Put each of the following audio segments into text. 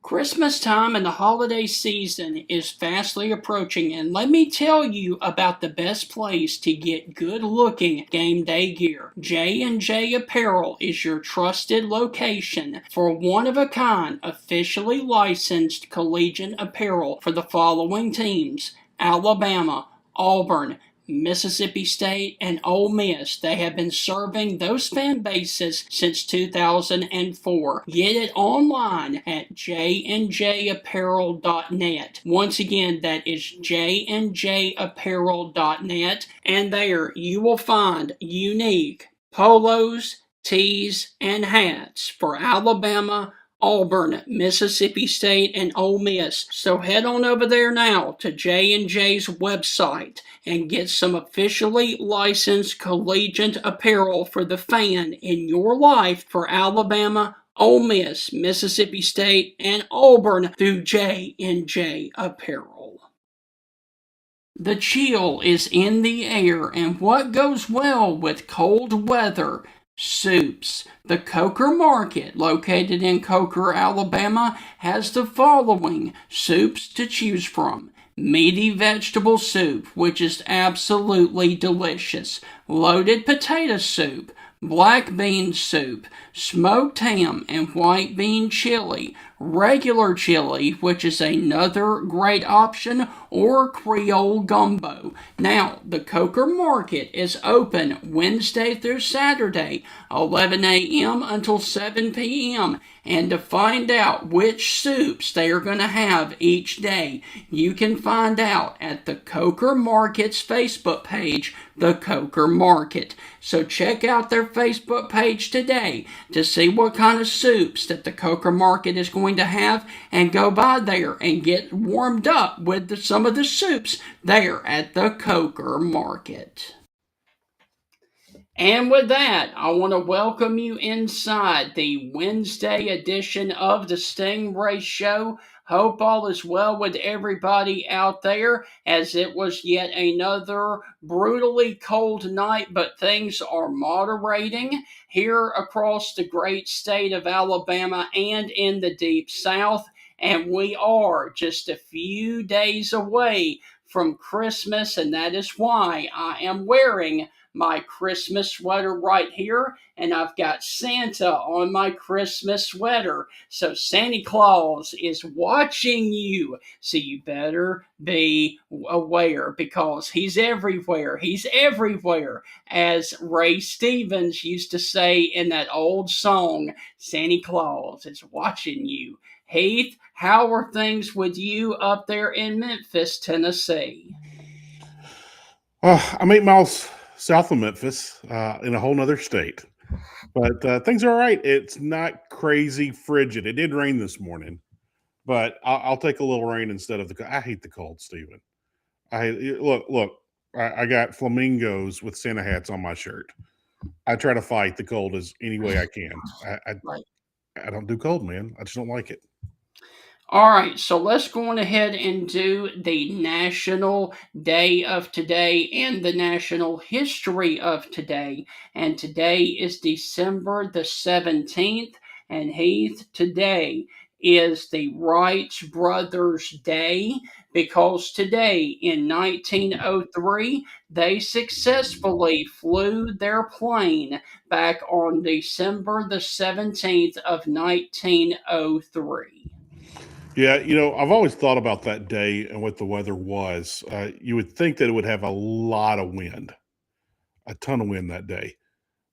Christmas time and the holiday season is fastly approaching, and let me tell you about the best place to get good-looking game day gear. J&J Apparel is your trusted location for one-of-a-kind, officially licensed collegiate apparel for the following teams: Alabama, Auburn, Mississippi State, and Ole Miss. They have been serving those fan bases since 2004. Get it online at jnjapparel.net. Once again, that is jnjapparel.net, and there you will find unique polos, tees, and hats for Alabama, Auburn, Mississippi State, and Ole Miss. So head on over there now to J&J's website and get some officially licensed collegiate apparel for the fan in your life for Alabama, Ole Miss, Mississippi State, and Auburn through J&J Apparel. The chill is in the air, and what goes well with cold weather? Soups. The Coker Market, located in Coker, Alabama, has the following soups to choose from: meaty vegetable soup, which is absolutely delicious; loaded potato soup; black bean soup; smoked ham and white bean chili; regular chili, which is another great option; or Creole gumbo. Now, the Coker Market is open Wednesday through Saturday, 11 a.m. until 7 p.m. And to find out which soups they are going to have each day, you can find out at the Coker Market's Facebook page, The Coker Market. So check out their Facebook page today to see what kind of soups that the Coker Market is going to have, and go by there and get warmed up with some of the soups there at the Coker Market. And with that, I want to welcome you inside the Wednesday edition of the Stingray Show. Hope all is well with everybody out there, as it was yet another brutally cold night, but things are moderating here across the great state of Alabama and in the Deep South. And we are just a few days away from Christmas, and that is why I am wearing my Christmas sweater right here, and I've got Santa on my Christmas sweater. So Santa Claus is watching you, so you better be aware, because he's everywhere. He's everywhere. As Ray Stevens used to say in that old song, Santa Claus is watching you. Heath, how are things with you up there in Memphis, Tennessee? I'm 8 miles south of Memphis, in a whole nother state. But things are all right. It's not crazy frigid. It did rain this morning, but I'll take a little rain instead of I hate the cold, Stephen. Look. I got flamingos with Santa hats on my shirt. I try to fight the cold as any way I can. Right. I don't do cold, man. I just don't like it. All right, so let's go on ahead and do the national day of today and the national history of today. And today is December the 17th. And Heath, today is the Wright Brothers Day, because today in 1903 they successfully flew their plane back on December the 17th of 1903. Yeah, I've always thought about that day and what the weather was. You would think that it would have a lot of wind, a ton of wind that day.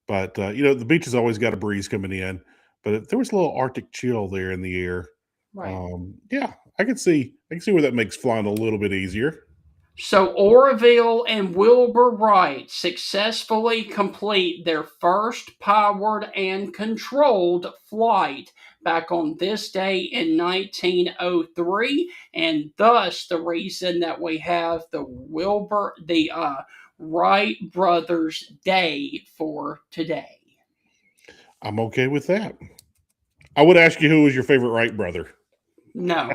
But the beach has always got a breeze coming in. But there was a little Arctic chill there in the air. Right. Yeah, I can see where that makes flying a little bit easier. So Orville and Wilbur Wright successfully complete their first powered and controlled flight back on this day in 1903, and thus the reason that we have the Wright Brothers Day for today. I'm okay with that. I would ask you who was your favorite Wright brother. No.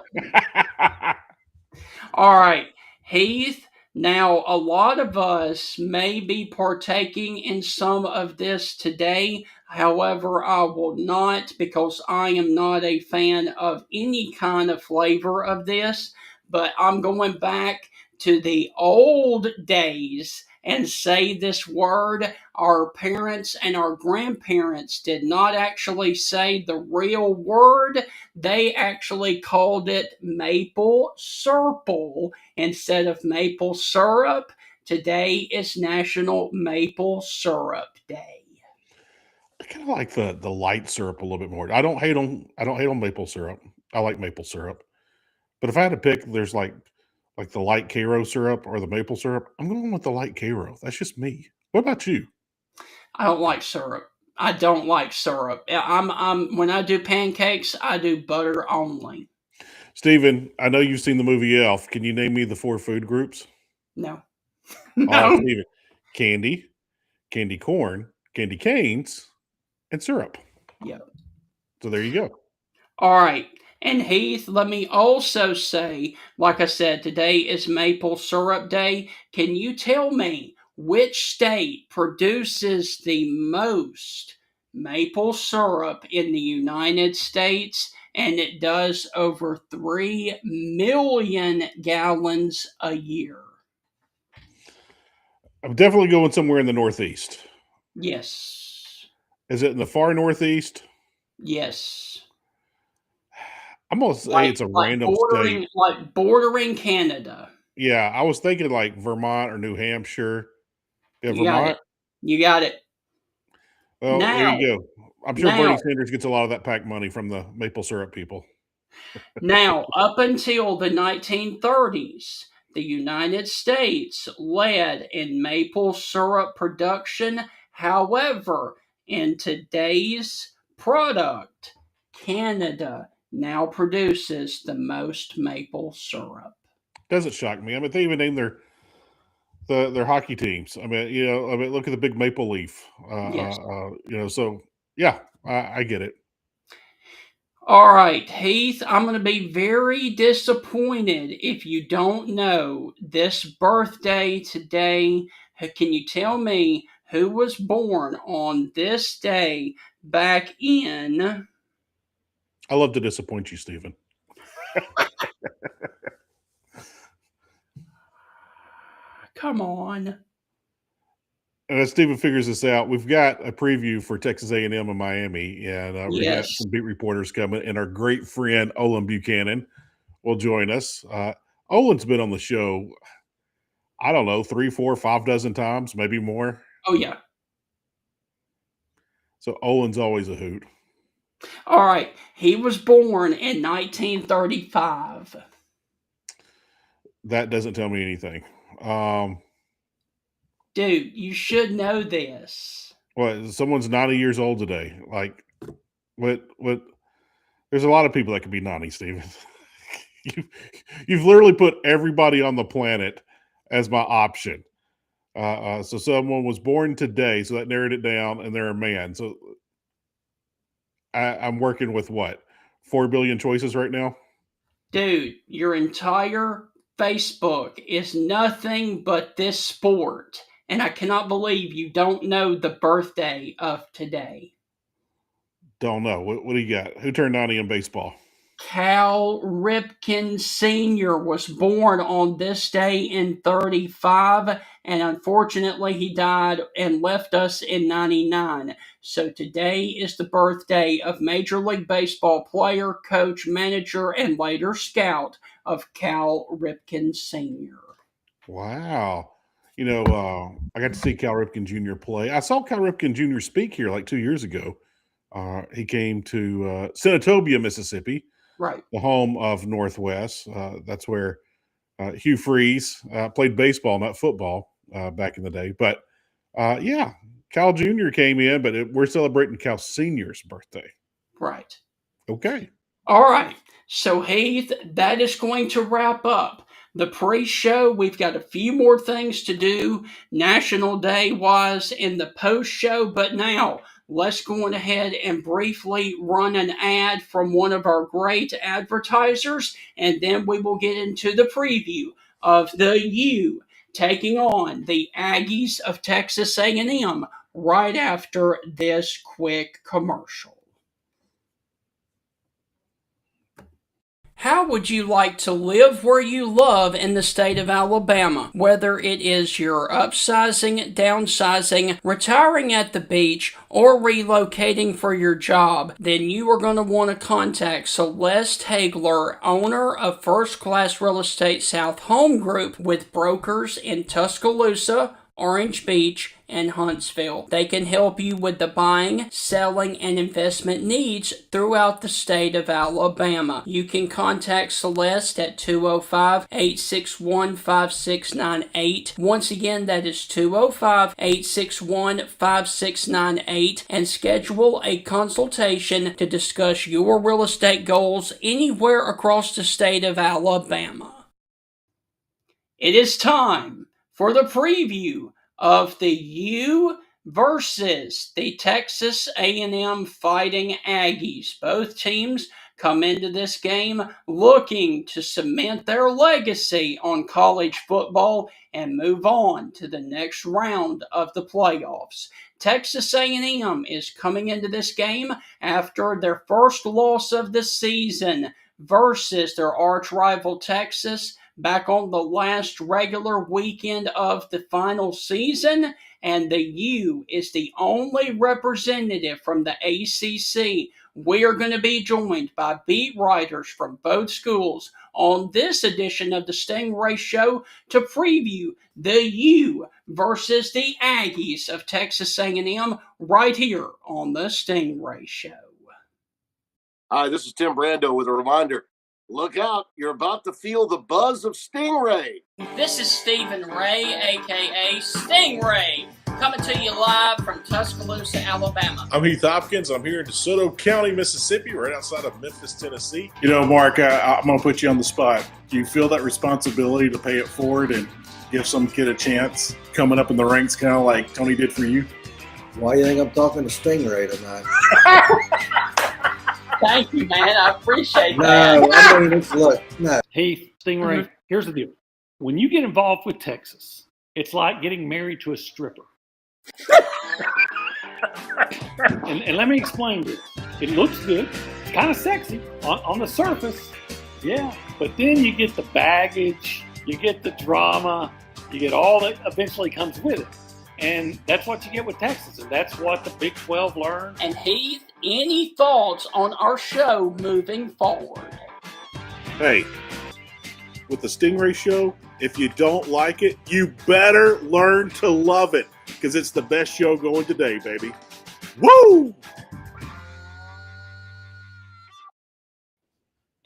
All right, Heath, Now, a lot of us may be partaking in some of this today. However, I will not because I am not a fan of any kind of flavor of this. But I'm going back to the old days and say this word. Our parents and our grandparents did not actually say the real word, they actually called it maple syrup instead of maple syrup. Today is National Maple Syrup Day. I kind of like the light syrup a little bit more. I don't hate on maple syrup. I like maple syrup. But if I had to pick, there's like the light Karo syrup or the maple syrup. I'm going with the light Karo. That's just me. What about you? I don't like syrup. I don't like syrup. I'm when I do pancakes, I do butter only. Steven, I know you've seen the movie Elf. Can you name me the four food groups? No. Oh, No. Steven. Candy, candy corn, candy canes, and syrup. Yeah. So there you go. All right. And Heath, let me also say, like I said, today is Maple Syrup Day. Can you tell me which state produces the most maple syrup in the United States? And it does over 3 million gallons a year. I'm definitely going somewhere in the Northeast. Yes. Is it in the far Northeast? Yes. I'm gonna say Like it's a like random state. bordering Canada. Yeah, I was thinking like Vermont or New Hampshire. Yeah, You got it. Vermont. You got it. Well, there Now, you go. I'm sure Bernie now, Sanders gets a lot of that PAC money from the maple syrup people. now, up until the 1930s, the United States led in maple syrup production. However, in today's product, Canada now produces the most maple syrup. Doesn't shock me. I mean, they even named their hockey teams. I mean, look at the big maple leaf. Yes. So yeah, I get it. All right, Heath, I'm going to be very disappointed if you don't know this birthday today. Can you tell me who was born on this day back in? I love to disappoint you, Stephen. Come on. And as Stephen figures this out, we've got a preview for Texas A&M and Miami, and we got Yes. some beat reporters coming, and our great friend Olin Buchanan will join us. Olin's been on the show, I don't know, 3, 4, 5 dozen times, maybe more. Oh, yeah. So Olin's always a hoot. All right. He was born in 1935. That doesn't tell me anything. Um, Dude, you should know this. what? Someone's 90 years old today. Like, what? There's a lot of people that could be 90, Steven. you, you've literally put everybody on the planet as my option. So someone was born today, so that narrowed it down, and they're a man. So I'm working with what? 4 billion choices right now? Dude, your entire Facebook is nothing but this sport, and I cannot believe you don't know the birthday of today. Don't know. What do you got? Who turned 90 in baseball? Cal Ripken Sr. was born on this day in 35, and unfortunately, he died and left us in 99. So today is the birthday of Major League Baseball player, coach, manager, and later scout of Cal Ripken Sr. Wow. I got to see Cal Ripken Jr. play. I saw Cal Ripken Jr. speak here like 2 years ago. He came to Senatobia, Mississippi, Right. the home of Northwest. That's where Hugh Freeze played baseball, not football, back in the day. But yeah, Cal Jr. came in, but we're celebrating Cal Sr.'s birthday. Right. Okay. All right. So, Heath, that is going to wrap up the pre show. We've got a few more things to do, National Day wise, in the post show. But now, let's go on ahead and briefly run an ad from one of our great advertisers, and then we will get into the preview of the taking on the Aggies of Texas A&M right after this quick commercial. How would you like to live where you love in the state of Alabama? Whether it is you're upsizing, downsizing, retiring at the beach, or relocating for your job, then you are going to want to contact Celeste Hagler, owner of First Class Real Estate South Home Group, with brokers in Tuscaloosa, Orange Beach, and Huntsville. They can help you with the buying, selling, and investment needs throughout the state of Alabama. You can contact Celeste at 205-861-5698. Once again, that is 205-861-5698, and schedule a consultation to discuss your real estate goals anywhere across the state of Alabama. It is time for the preview of the U versus the Texas A&M Fighting Aggies. Both teams come into this game looking to cement their legacy on college football and move on to the next round of the playoffs. Texas A&M is coming into this game after their first loss of the season versus their arch rival Texas back on the last regular weekend of the final season, and the U is the only representative from the ACC. We are going to be joined by beat writers from both schools on this edition of the Stingray Show to preview the U versus the Aggies of Texas A&M right here on the Stingray Show. Hi, this is Tim Brando with a reminder. Look out, you're about to feel the buzz of Stingray. This is Stephen Ray, a.k.a. Stingray, coming to you live from Tuscaloosa, Alabama. I'm Heath Hopkins. I'm here in DeSoto County, Mississippi, right outside of Memphis, Tennessee. You know, Mark, I'm going to put you on the spot. Do you feel that responsibility to pay it forward and give some kid a chance coming up in the ranks, kind of like Tony did for you? Why do you think I'm talking to Stingray tonight? Thank you, man. I appreciate that. No, I mean, look, no. Heath, Stingray, here's the deal. When you get involved with Texas, it's like getting married to a stripper. and let me explain this. It looks good. It's kind of sexy on the surface. Yeah. But then you get the baggage, you get the drama, you get all that eventually comes with it. And that's what you get with Texas, and that's what the Big 12 learned. And Heath, any thoughts on our show moving forward? Hey, with the Stingray Show, if you don't like it, you better learn to love it, because it's the best show going today, baby. Woo!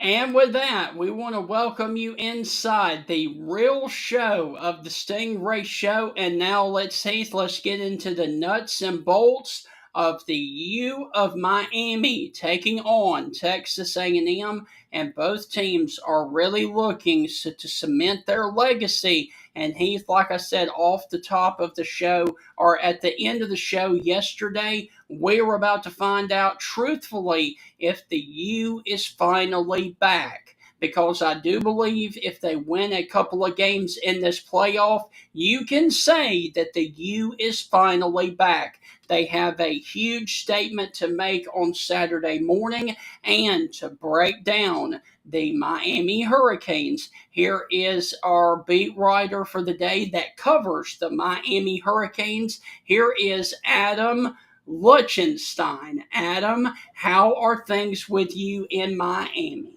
And with that, we want to welcome you inside the real show of the Stingray Show. And now let's get into the nuts and bolts of the U of Miami taking on Texas A&M. And both teams are really looking to cement their legacy. And Heath, like I said, off the top of the show, or at the end of the show yesterday, we were about to find out truthfully if the U is finally back. Because I do believe if they win a couple of games in this playoff, you can say that the U is finally back. They have a huge statement to make on Saturday morning, and to break down the Miami Hurricanes, here is our beat writer for the day that covers the Miami Hurricanes. Here is Adam Luchenstein. Adam, how are things with you in Miami?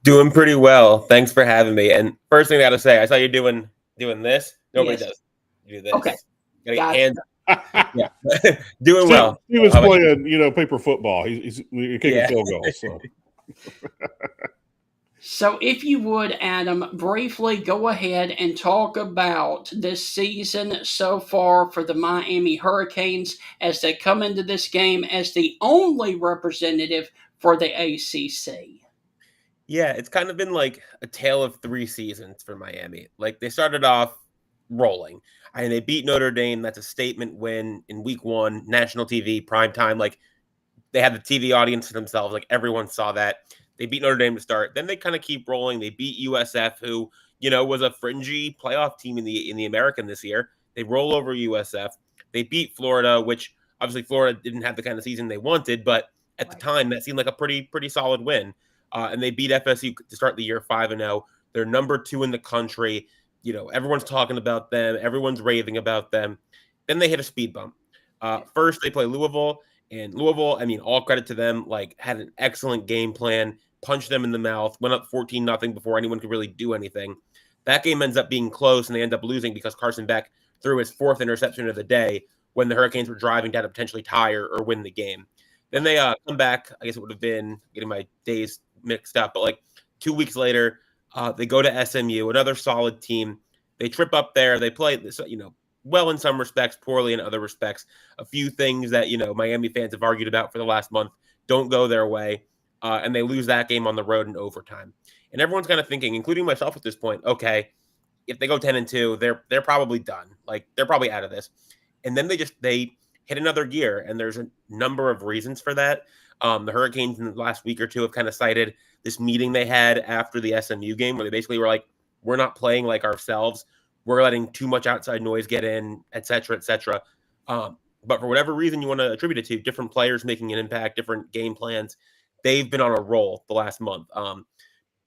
Doing pretty well. Thanks for having me. And first thing I gotta say, I saw you doing this. Nobody does. You do this. Okay. Gotta get hands. Yeah. Doing well. He was playing, paper football. He's kicking field goals. So. So if you would, Adam, briefly go ahead and talk about this season so far for the Miami Hurricanes as they come into this game as the only representative for the ACC. Yeah, it's kind of been like a tale of 3 seasons for Miami. Like, they started off rolling. And they beat Notre Dame. That's a statement win in week 1, national TV, primetime. Like, they had the TV audience to themselves. Like, everyone saw that. They beat Notre Dame to start. Then they kind of keep rolling. They beat USF, who, was a fringy playoff team in the American this year. They roll over USF. They beat Florida, which obviously Florida didn't have the kind of season they wanted, but at the time that seemed like a pretty solid win. And they beat FSU to start the year 5-0. They're number 2 in the country. Everyone's talking about them. Everyone's raving about them. Then they hit a speed bump. First, they play Louisville. And Louisville, all credit to them, had an excellent game plan, punched them in the mouth, went up 14-0 before anyone could really do anything. That game ends up being close, and they end up losing because Carson Beck threw his 4th interception of the day when the Hurricanes were driving down to potentially tie or win the game. Then they come back. I guess it would have been getting my days mixed up, but 2 weeks later, they go to SMU, another solid team. They trip up there. They play this, well in some respects, poorly in other respects. A few things that, Miami fans have argued about for the last month don't go their way. And they lose that game on the road in overtime. And everyone's kind of thinking, including myself at this point, okay, if they go 10-2, they're probably done. They're probably out of this. And then they hit another gear. And there's a number of reasons for that. The Hurricanes in the last week or two have kind of cited this meeting they had after the SMU game where they basically were like, we're not playing like ourselves. We're letting too much outside noise get in, et cetera, et cetera. But for whatever reason you want to attribute it to, different players making an impact, different game plans, they've been on a roll the last month,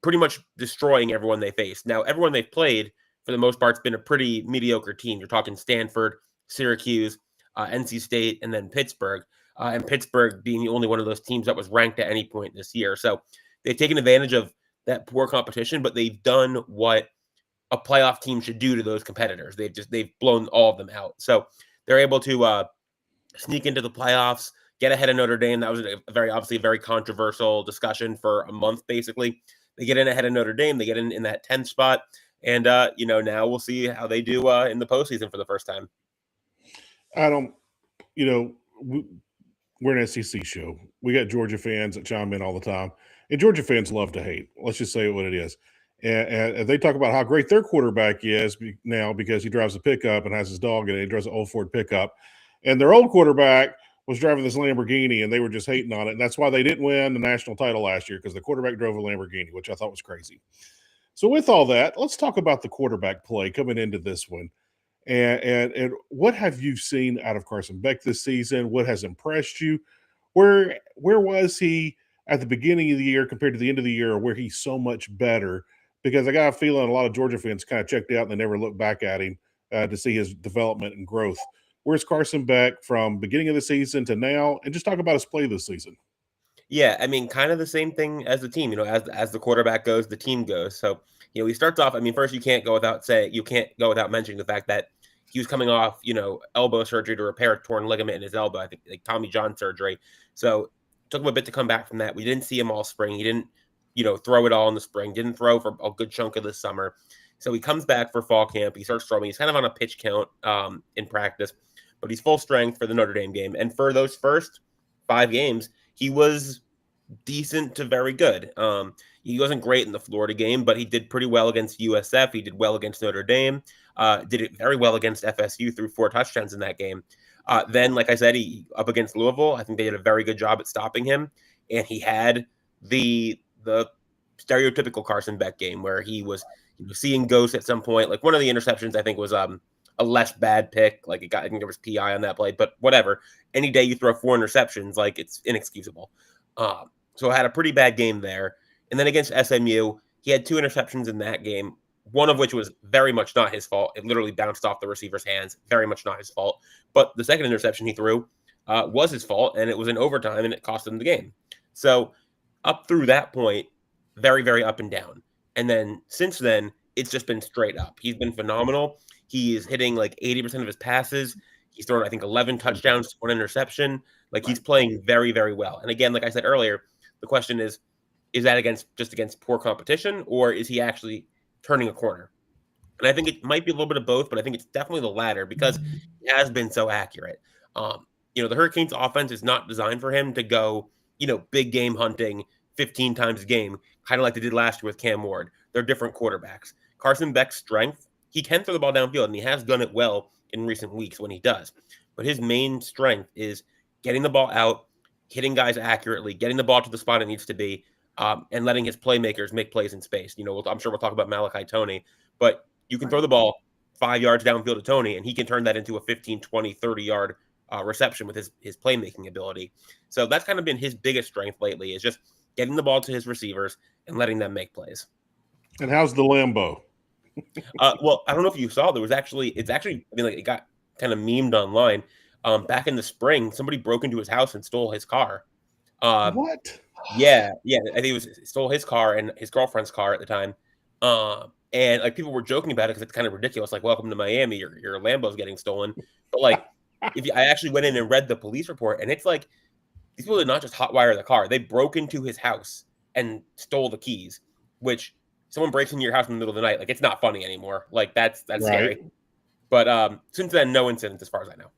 pretty much destroying everyone they faced. Now, everyone they've played, for the most part, has been a pretty mediocre team. You're talking Stanford, Syracuse, NC State, and then Pittsburgh. And Pittsburgh being the only one of those teams that was ranked at any point this year. So they've taken advantage of that poor competition, but they've done what a playoff team should do to those competitors. They've blown all of them out. So they're able to sneak into the playoffs, get ahead of Notre Dame. That was obviously a very controversial discussion for a month, basically. They get in ahead of Notre Dame. They get in that 10th spot. And, now we'll see how they do in the postseason for the first time. We're an SEC show. We got Georgia fans that chime in all the time. And Georgia fans love to hate. Let's just say what it is. And they talk about how great their quarterback is now because he drives a pickup and has his dog in it. He drives an old Ford pickup. And their old quarterback was driving this Lamborghini, and they were just hating on it. And that's why they didn't win the national title last year, because the quarterback drove a Lamborghini, which I thought was crazy. So with all that, let's talk about the quarterback play coming into this one. And what have you seen out of Carson Beck this season? What has impressed you? Where was he at the beginning of the year compared to the end of the year, or where he's so much better? Because I got a feeling a lot of Georgia fans kind of checked out and they never looked back at him to see his development and growth. Where's Carson Beck from beginning of the season to now? And just talk about his play this season. Yeah, kind of the same thing as the team. As the quarterback goes, the team goes. So, he starts off. First, you can't go without mentioning the fact that he was coming off, elbow surgery to repair a torn ligament in his elbow. I think like Tommy John surgery. So, it took him a bit to come back from that. We didn't see him all spring. He didn't, throw it all in the spring. Didn't throw for a good chunk of the summer. So he comes back for fall camp. He starts throwing. He's kind of on a pitch count in practice, but he's full strength for the Notre Dame game. And for those first 5 games, he was decent to very good. He wasn't great in the Florida game, but he did pretty well against USF. He did well against Notre Dame. Did it very well against FSU, threw 4 touchdowns in that game. Then, like I said, he up against Louisville. I think they did a very good job at stopping him. And he had the stereotypical Carson Beck game where he was seeing ghosts at some point. Like one of the interceptions, I think, was a less bad pick. I think there was PI on that play, but whatever. Any day you throw 4 interceptions, it's inexcusable. So I had a pretty bad game there. And then against SMU, he had 2 interceptions in that game, one of which was very much not his fault. It literally bounced off the receiver's hands. Very much not his fault. But the second interception he threw was his fault, and it was in overtime, and it cost him the game. So up through that point, very, very up and down. And then since then, it's just been straight up. He's been phenomenal. He is hitting 80% of his passes. He's thrown, I think, 11 touchdowns, 1 interception. He's playing very, very well. And again, like I said earlier, the question is that against poor competition, or is he actually turning a corner? And I think it might be a little bit of both, but I think it's definitely the latter because he has been so accurate. The Hurricanes offense is not designed for him to go, big game hunting 15 times a game, kind of like they did last year with Cam Ward. They're different quarterbacks. Carson Beck's strength, he can throw the ball downfield, and he has done it well in recent weeks when he does. But his main strength is getting the ball out, hitting guys accurately, getting the ball to the spot it needs to be, and letting his playmakers make plays in space. I'm sure we'll talk about Malachi Toney, but you can throw the ball 5 yards downfield to Tony, and he can turn that into a 15, 20, 30-yard reception with his playmaking ability. So that's kind of been his biggest strength lately, is just getting the ball to his receivers and letting them make plays. And how's the Lambo? Well, I don't know if you saw, it got kind of memed online. Back in the spring, somebody broke into his house and stole his car. What? Yeah. I think stole his car and his girlfriend's car at the time. And like people were joking about it because it's kind of ridiculous. Like, welcome to Miami, your Lambo's getting stolen. But like, I actually went in and read the police report, and it's like these people did not just hotwire the car; they broke into his house and stole the keys. Which someone breaks into your house in the middle of the night, like it's not funny anymore. Like that's Right. scary. But since then, no incidents as far as I know.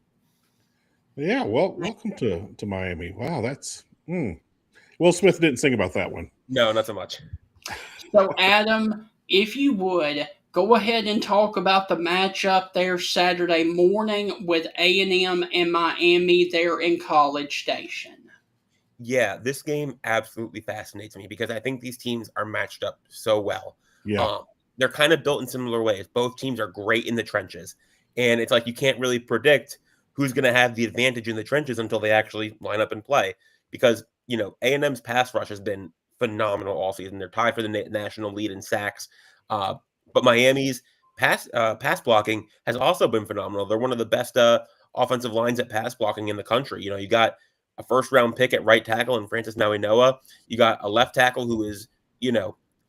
Yeah, well, welcome to Miami. Wow, that's Will Smith didn't sing about that one. No, not so much. So, Adam, if you would, go ahead and talk about the matchup there Saturday morning with A&M and Miami there in College Station. Yeah, this game absolutely fascinates me because I think these teams are matched up so well. Yeah. They're kind of built in similar ways. Both teams are great in the trenches. And it's like you can't really predict who's going to have the advantage in the trenches until they actually line up and play. Because, A&M's pass rush has been phenomenal all season. They're tied for the national lead in sacks. But Miami's pass blocking has also been phenomenal. They're one of the best offensive lines at pass blocking in the country. You got a first-round pick at right tackle in Francis Mauigoa. You got a left tackle who is,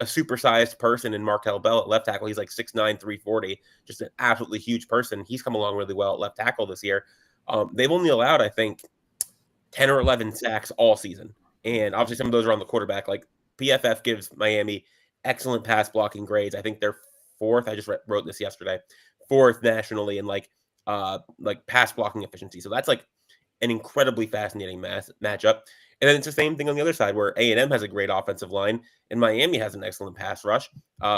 a supersized person in Markel Bell at left tackle. He's like 6'9", 340, just an absolutely huge person. He's come along really well at left tackle this year. They've only allowed, I think, 10 or 11 sacks all season. And obviously some of those are on the quarterback. Like PFF gives Miami excellent pass blocking grades. I think they're fourth. I just wrote this yesterday. Fourth nationally in like pass blocking efficiency. So that's like an incredibly fascinating matchup. And then it's the same thing on the other side where A&M has a great offensive line and Miami has an excellent pass rush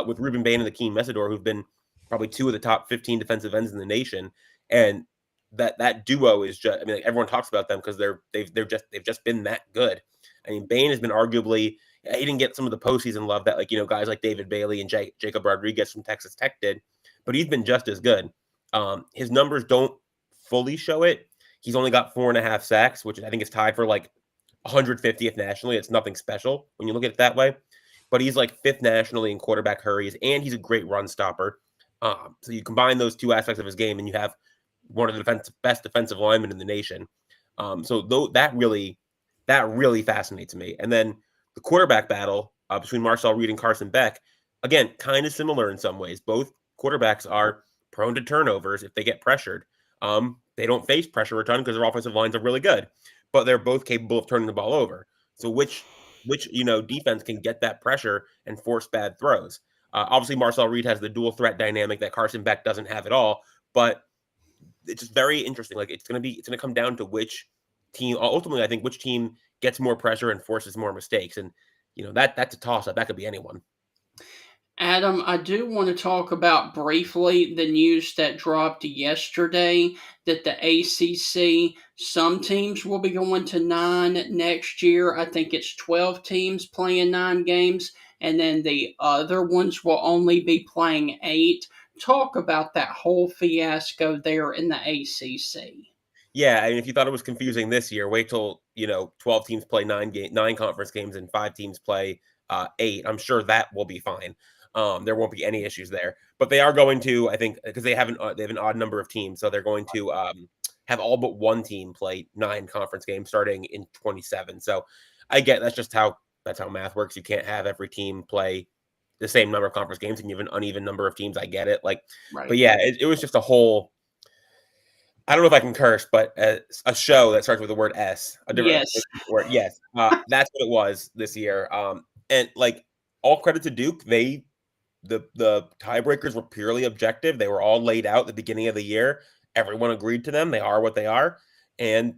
with Ruben Bain and Akeem Mesidor, who've been probably two of the top 15 defensive ends in the nation. And that duo is just, everyone talks about them because they've just been that good. Bain has been arguably, he didn't get some of the postseason love that guys like David Bailey and Jacob Rodriguez from Texas Tech did, but he's been just as good. His numbers don't fully show it. He's only got 4.5 sacks, which I think is tied for like 150th nationally. It's nothing special when you look at it that way, but he's like 5th nationally in quarterback hurries, and he's a great run stopper. So you combine those two aspects of his game, and you have one of the best defensive linemen in the nation. So that really fascinates me. And then the quarterback battle between Marcel Reed and Carson Beck, again, kind of similar in some ways. Both quarterbacks are prone to turnovers if they get pressured. They don't face pressure a ton because their offensive lines are really good, but they're both capable of turning the ball over. So which defense can get that pressure and force bad throws? Obviously, Marcel Reed has the dual threat dynamic that Carson Beck doesn't have at all, but it's just very interesting. Like it's going to come down to which team, ultimately, I think which team gets more pressure and forces more mistakes. And, that's a toss up. That could be anyone. Adam, I do want to talk about briefly the news that dropped yesterday that the ACC, some teams will be going to 9 next year. I think it's 12 teams playing 9 games, and then the other ones will only be playing 8. Talk about that whole fiasco there in the ACC. Yeah, if you thought it was confusing this year, wait till 12 teams play 9 conference games and 5 teams play 8. I'm sure that will be fine. There won't be any issues there. But they are going to, I think, because they have an odd number of teams, so they're going to have all but one team play 9 conference games starting in 27. So I get that's how math works. You can't have every team play the same number of conference games and you have an uneven number of teams. I get it. Right. But yeah, it was just a whole. I don't know if I can curse, but a show that starts with the word S. A different word. Yes. That's what it was this year. And like all credit to Duke. The tiebreakers were purely objective. They were all laid out at the beginning of the year. Everyone agreed to them. They are what they are. And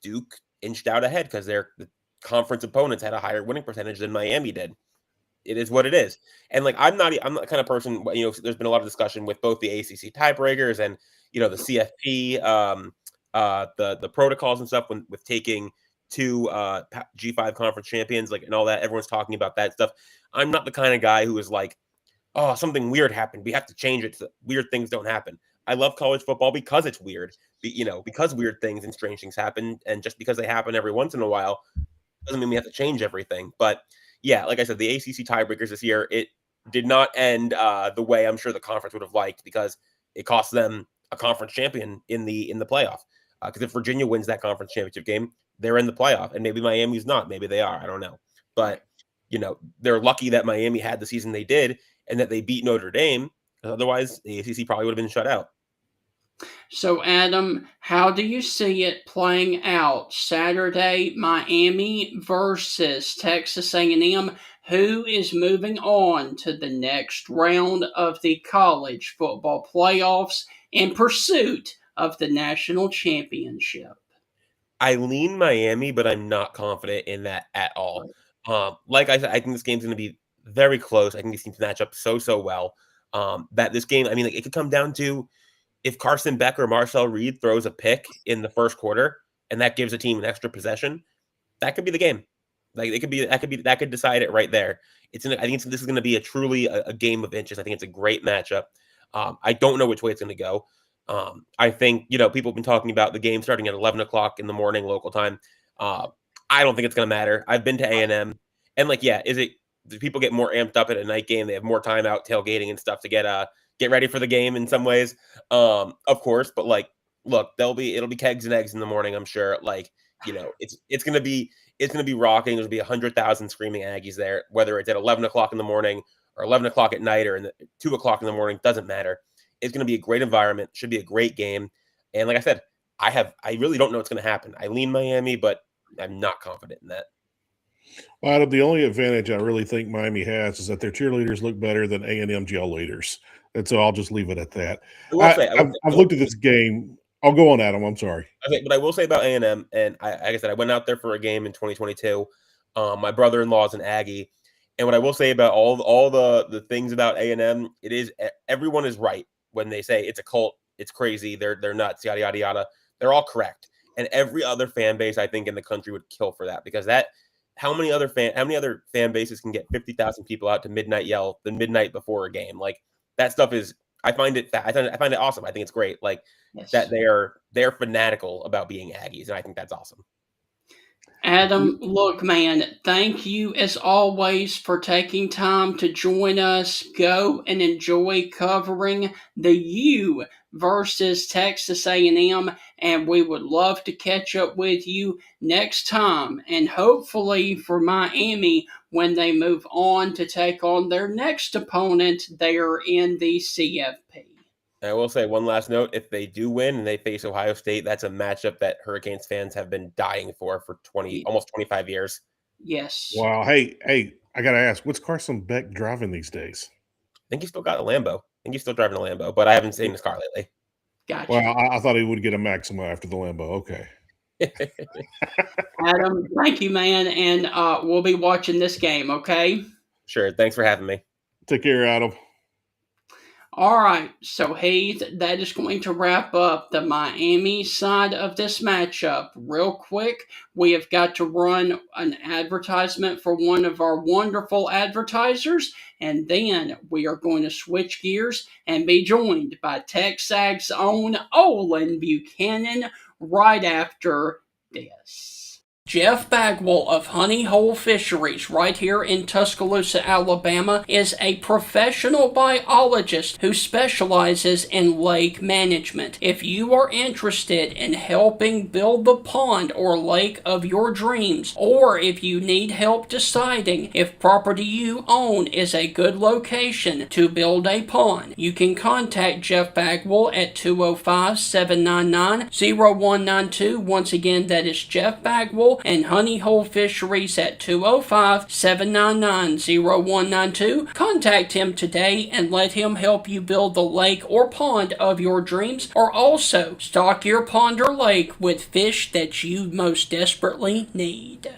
Duke inched out ahead because the conference opponents had a higher winning percentage than Miami did. It is what it is. And like, I'm not the kind of person, there's been a lot of discussion with both the ACC tiebreakers and, the CFP, the protocols and stuff with taking 2 G5 conference champions, and all that. Everyone's talking about that stuff. I'm not the kind of guy who is like, oh, something weird happened, we have to change it so weird things don't happen. I love college football because it's weird, because weird things and strange things happen, and just because they happen every once in a while doesn't mean we have to change everything. But yeah, like I said, the ACC tiebreakers this year, it did not end the way I'm sure the conference would have liked, because it cost them a conference champion in the playoff. Because if Virginia wins that conference championship game, they're in the playoff, and maybe Miami's not. Maybe they are. I don't know. But they're lucky that Miami had the season they did and that they beat Notre Dame. Otherwise, the ACC probably would have been shut out. So, Adam, how do you see it playing out Saturday? Miami versus Texas A&M. Who is moving on to the next round of the college football playoffs in pursuit of the national championship? I lean Miami, but I'm not confident in that at all. Like I said, I think this game's going to be very close. I think these teams match up so well that this game, it could come down to if Carson Beck or Marcel Reed throws a pick in the first quarter and that gives a team an extra possession, that could be the game. Like that could decide it right there. I think this is going to be a game of inches. I think it's a great matchup. I don't know which way it's going to go. I think, people have been talking about the game starting at 11 o'clock in the morning local time. I don't think it's going to matter. I've been to A&M and do people get more amped up at a night game? They have more time out tailgating and stuff to get ready for the game in some ways. Of course, but look, it'll be kegs and eggs in the morning. I'm sure it's going to be rocking. There'll be 100,000 screaming Aggies there, whether it's at 11 o'clock in the morning or 11 o'clock at night or 2 o'clock in the morning, doesn't matter. It's going to be a great environment. Should be a great game. And like I said, I really don't know what's going to happen. I lean Miami, but I'm not confident in that. Well, Adam, the only advantage I really think Miami has is that their cheerleaders look better than A&M gel leaders. And so I'll just leave it at that. I've looked at this game. I'll go on, Adam. I'm sorry. Okay, but I will say about A&M, and like I said, I went out there for a game in 2022. My brother-in-law is an Aggie. And what I will say about all the things about A&M, it is everyone is right when they say it's a cult, it's crazy, they're nuts, yada yada yada. They're all correct, and every other fan base I think in the country would kill for that, because how many other fan bases can get 50,000 people out to midnight yell the midnight before a game? Like that stuff is, I find it awesome. I think it's great. Like Yes. that they're fanatical about being Aggies, and I think that's awesome. Adam, look, man, thank you as always for taking time to join us. Go and enjoy covering the U versus Texas A&M, and we would love to catch up with you next time, and hopefully for Miami when they move on to take on their next opponent there in the CFP. I will say one last note. If they do win and they face Ohio State, that's a matchup that Hurricanes fans have been dying for almost 25 years. Yes. Wow. Hey, I got to ask, what's Carson Beck driving these days? I think he's still got a Lambo. I think he's still driving a Lambo, but I haven't seen his car lately. Gotcha. Well, I thought he would get a Maxima after the Lambo. Okay. Adam, thank you, man, and we'll be watching this game, okay? Sure. Thanks for having me. Take care, Adam. All right, so Heath, that is going to wrap up the Miami side of this matchup. Real quick, we have got to run an advertisement for one of our wonderful advertisers, and then we are going to switch gears and be joined by Texag's own Olin Buchanan right after this. Jeff Bagwell of Honey Hole Fisheries right here in Tuscaloosa, Alabama is a professional biologist who specializes in lake management. If you are interested in helping build the pond or lake of your dreams, or if you need help deciding if property you own is a good location to build a pond, you can contact Jeff Bagwell at 205-799-0192. Once again, that is Jeff Bagwell and Honey Hole Fisheries at 205-799-0192. Contact him today and let him help you build the lake or pond of your dreams, or also stock your pond or lake with fish that you most desperately need.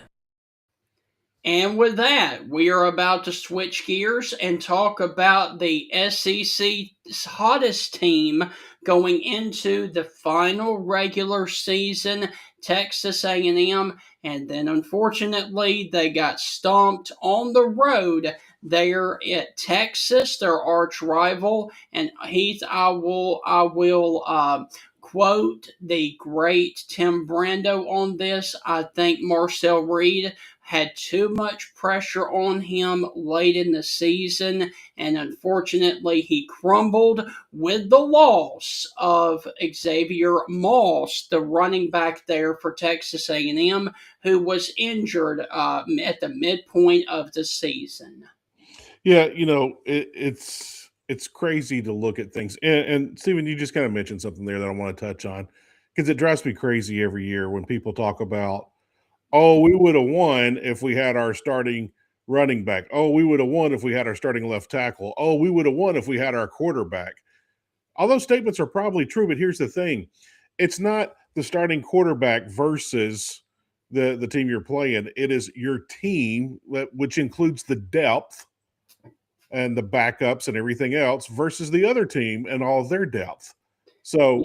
And with that, we are about to switch gears and talk about the SEC's hottest team going into the final regular season, Texas A&M, and then unfortunately they got stomped on the road there at Texas, their arch rival. And Heath, I will quote the great Tim Brando on this. I think Marcel Reed had too much pressure on him late in the season, and unfortunately he crumbled with the loss of Xavier Moss, the running back there for Texas A&M, who was injured at the midpoint of the season. Yeah, it's crazy to look at things. And Stephen, you just kind of mentioned something there that I want to touch on, because it drives me crazy every year when people talk about, oh, we would have won if we had our starting running back. Oh, we would have won if we had our starting left tackle. Oh, we would have won if we had our quarterback. All those statements are probably true, but here's the thing. It's not the starting quarterback versus the team you're playing. It is your team, which includes the depth and the backups and everything else, versus the other team and all of their depth. So,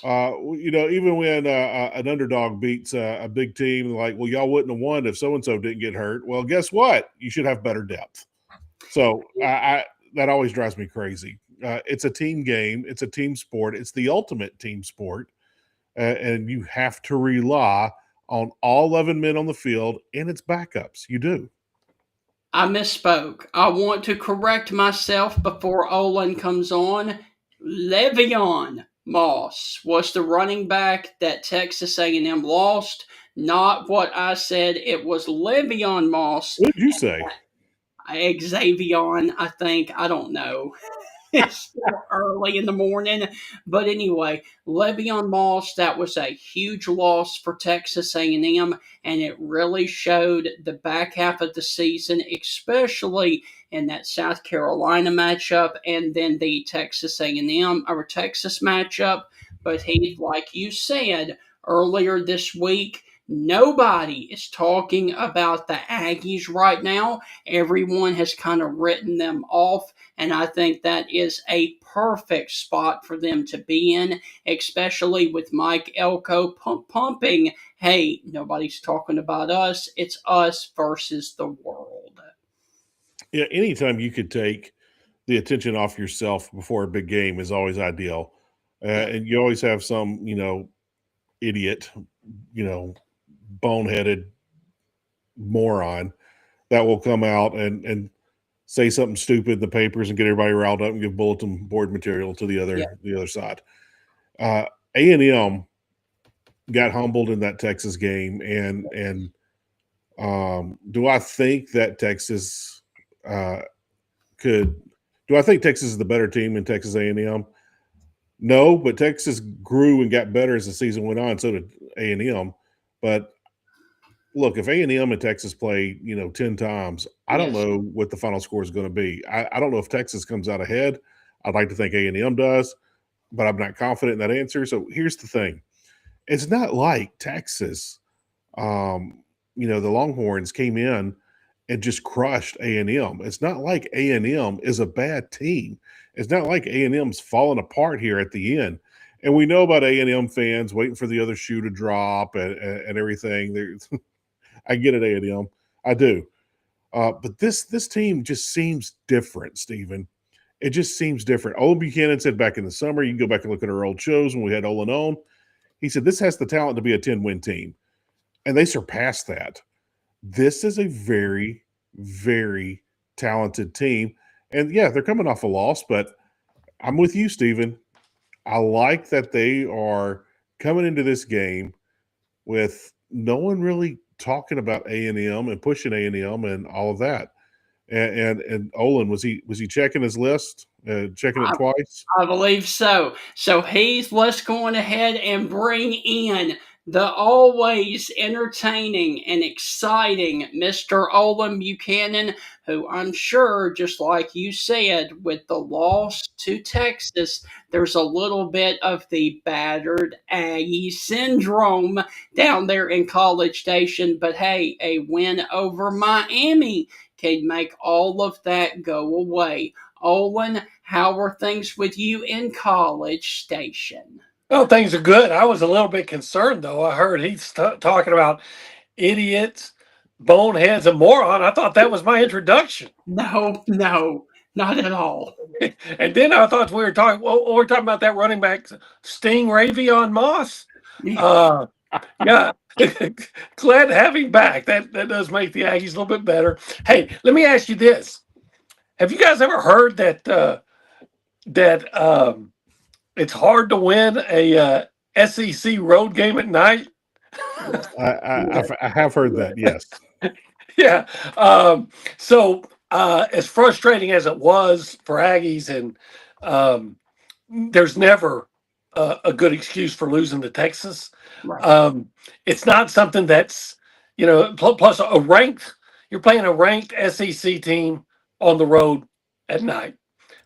even when an underdog beats a big team, like, well, y'all wouldn't have won if so-and-so didn't get hurt. Well, guess what? You should have better depth. So that always drives me crazy. It's a team game. It's a team sport. It's the ultimate team sport. And you have to rely on all 11 men on the field and its backups. You do. I misspoke. I want to correct myself before Olin comes on. Le'Veon Moss was the running back that Texas A&M lost, not what I said. It was Le'Veon Moss. What did you say? Xavier, I think. I don't know. It's still early in the morning. But anyway, Le'Veon Moss, that was a huge loss for Texas A&M, and it really showed the back half of the season, especially in that South Carolina matchup and then the Texas A&M or Texas matchup. But Heath, like you said earlier this week, nobody is talking about the Aggies right now. Everyone has kind of written them off, and I think that is a perfect spot for them to be in, especially with Mike Elko pumping, hey, nobody's talking about us. It's us versus the world. Yeah, anytime you could take the attention off yourself before a big game is always ideal. And you always have some, idiot, boneheaded moron that will come out and say something stupid in the papers and get everybody riled up and give bulletin board material to the other side. A&M got humbled in that Texas game, and do I think that Texas do I think Texas is the better team than Texas A&M? No, but Texas grew and got better as the season went on. So did A&M. But look, if A&M and Texas play, 10 times, I don't know what the final score is going to be. I don't know if Texas comes out ahead. I'd like to think A&M does, but I'm not confident in that answer. So here's the thing. It's not like Texas, the Longhorns came in and just crushed A&M. It's not like A&M is a bad team. It's not like A&M's falling apart here at the end. And we know about A&M fans waiting for the other shoe to drop and everything. I get it, A&M. I do. But this team just seems different, Stephen. It just seems different. Olin Buchanan said back in the summer, you can go back and look at our old shows when we had Olin on. He said this has the talent to be a 10-win team. And they surpassed that. This is a very, very talented team. And, yeah, they're coming off a loss, but I'm with you, Stephen. I like that they are coming into this game with no one really talking about A&M and pushing A&M and all of that. And Olin, was he checking his list, checking it twice? I believe so. So let's go on ahead and bring in the always entertaining and exciting Mr. Olin Buchanan, who I'm sure, just like you said, with the loss to Texas, there's a little bit of the battered Aggie syndrome down there in College Station. But hey, a win over Miami can make all of that go away. Olin, how are things with you in College Station? Well, things are good. I was a little bit concerned, though. I heard he's talking about idiots bonehead's a moron. I thought that was my introduction. No, not at all. And then I thought we were talking. Well, we're talking about that running back, Stingray on Moss. Yeah, glad to have him back. That does make the Aggies a little bit better. Hey, let me ask you this: have you guys ever heard that it's hard to win a SEC road game at night? I have heard that. Yes. Yeah. So as frustrating as it was for Aggies, and there's never a good excuse for losing to Texas. Right. It's not something that's, plus you're playing a ranked SEC team on the road at night.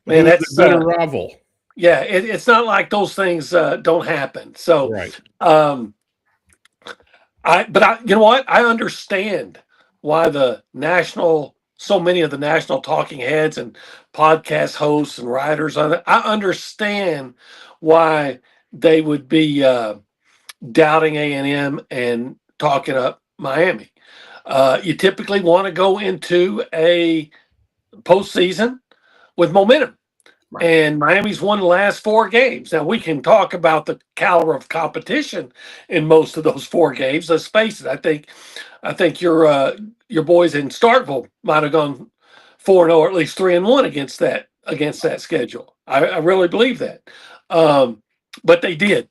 Man, Who's that's the better rival. Yeah, it's not like those things don't happen. So, Right. you know what? I understand why so many of the national talking heads and podcast hosts and writers on it. I understand why they would be doubting A&M and talking up Miami. You typically want to go into a postseason with momentum. Right. And Miami's won the last 4 games. Now, we can talk about the caliber of competition in most of those 4 games. Let's face it. I think your boys in Starkville might have gone 4-0 or at least 3-1 against that schedule. I really believe that. But they did.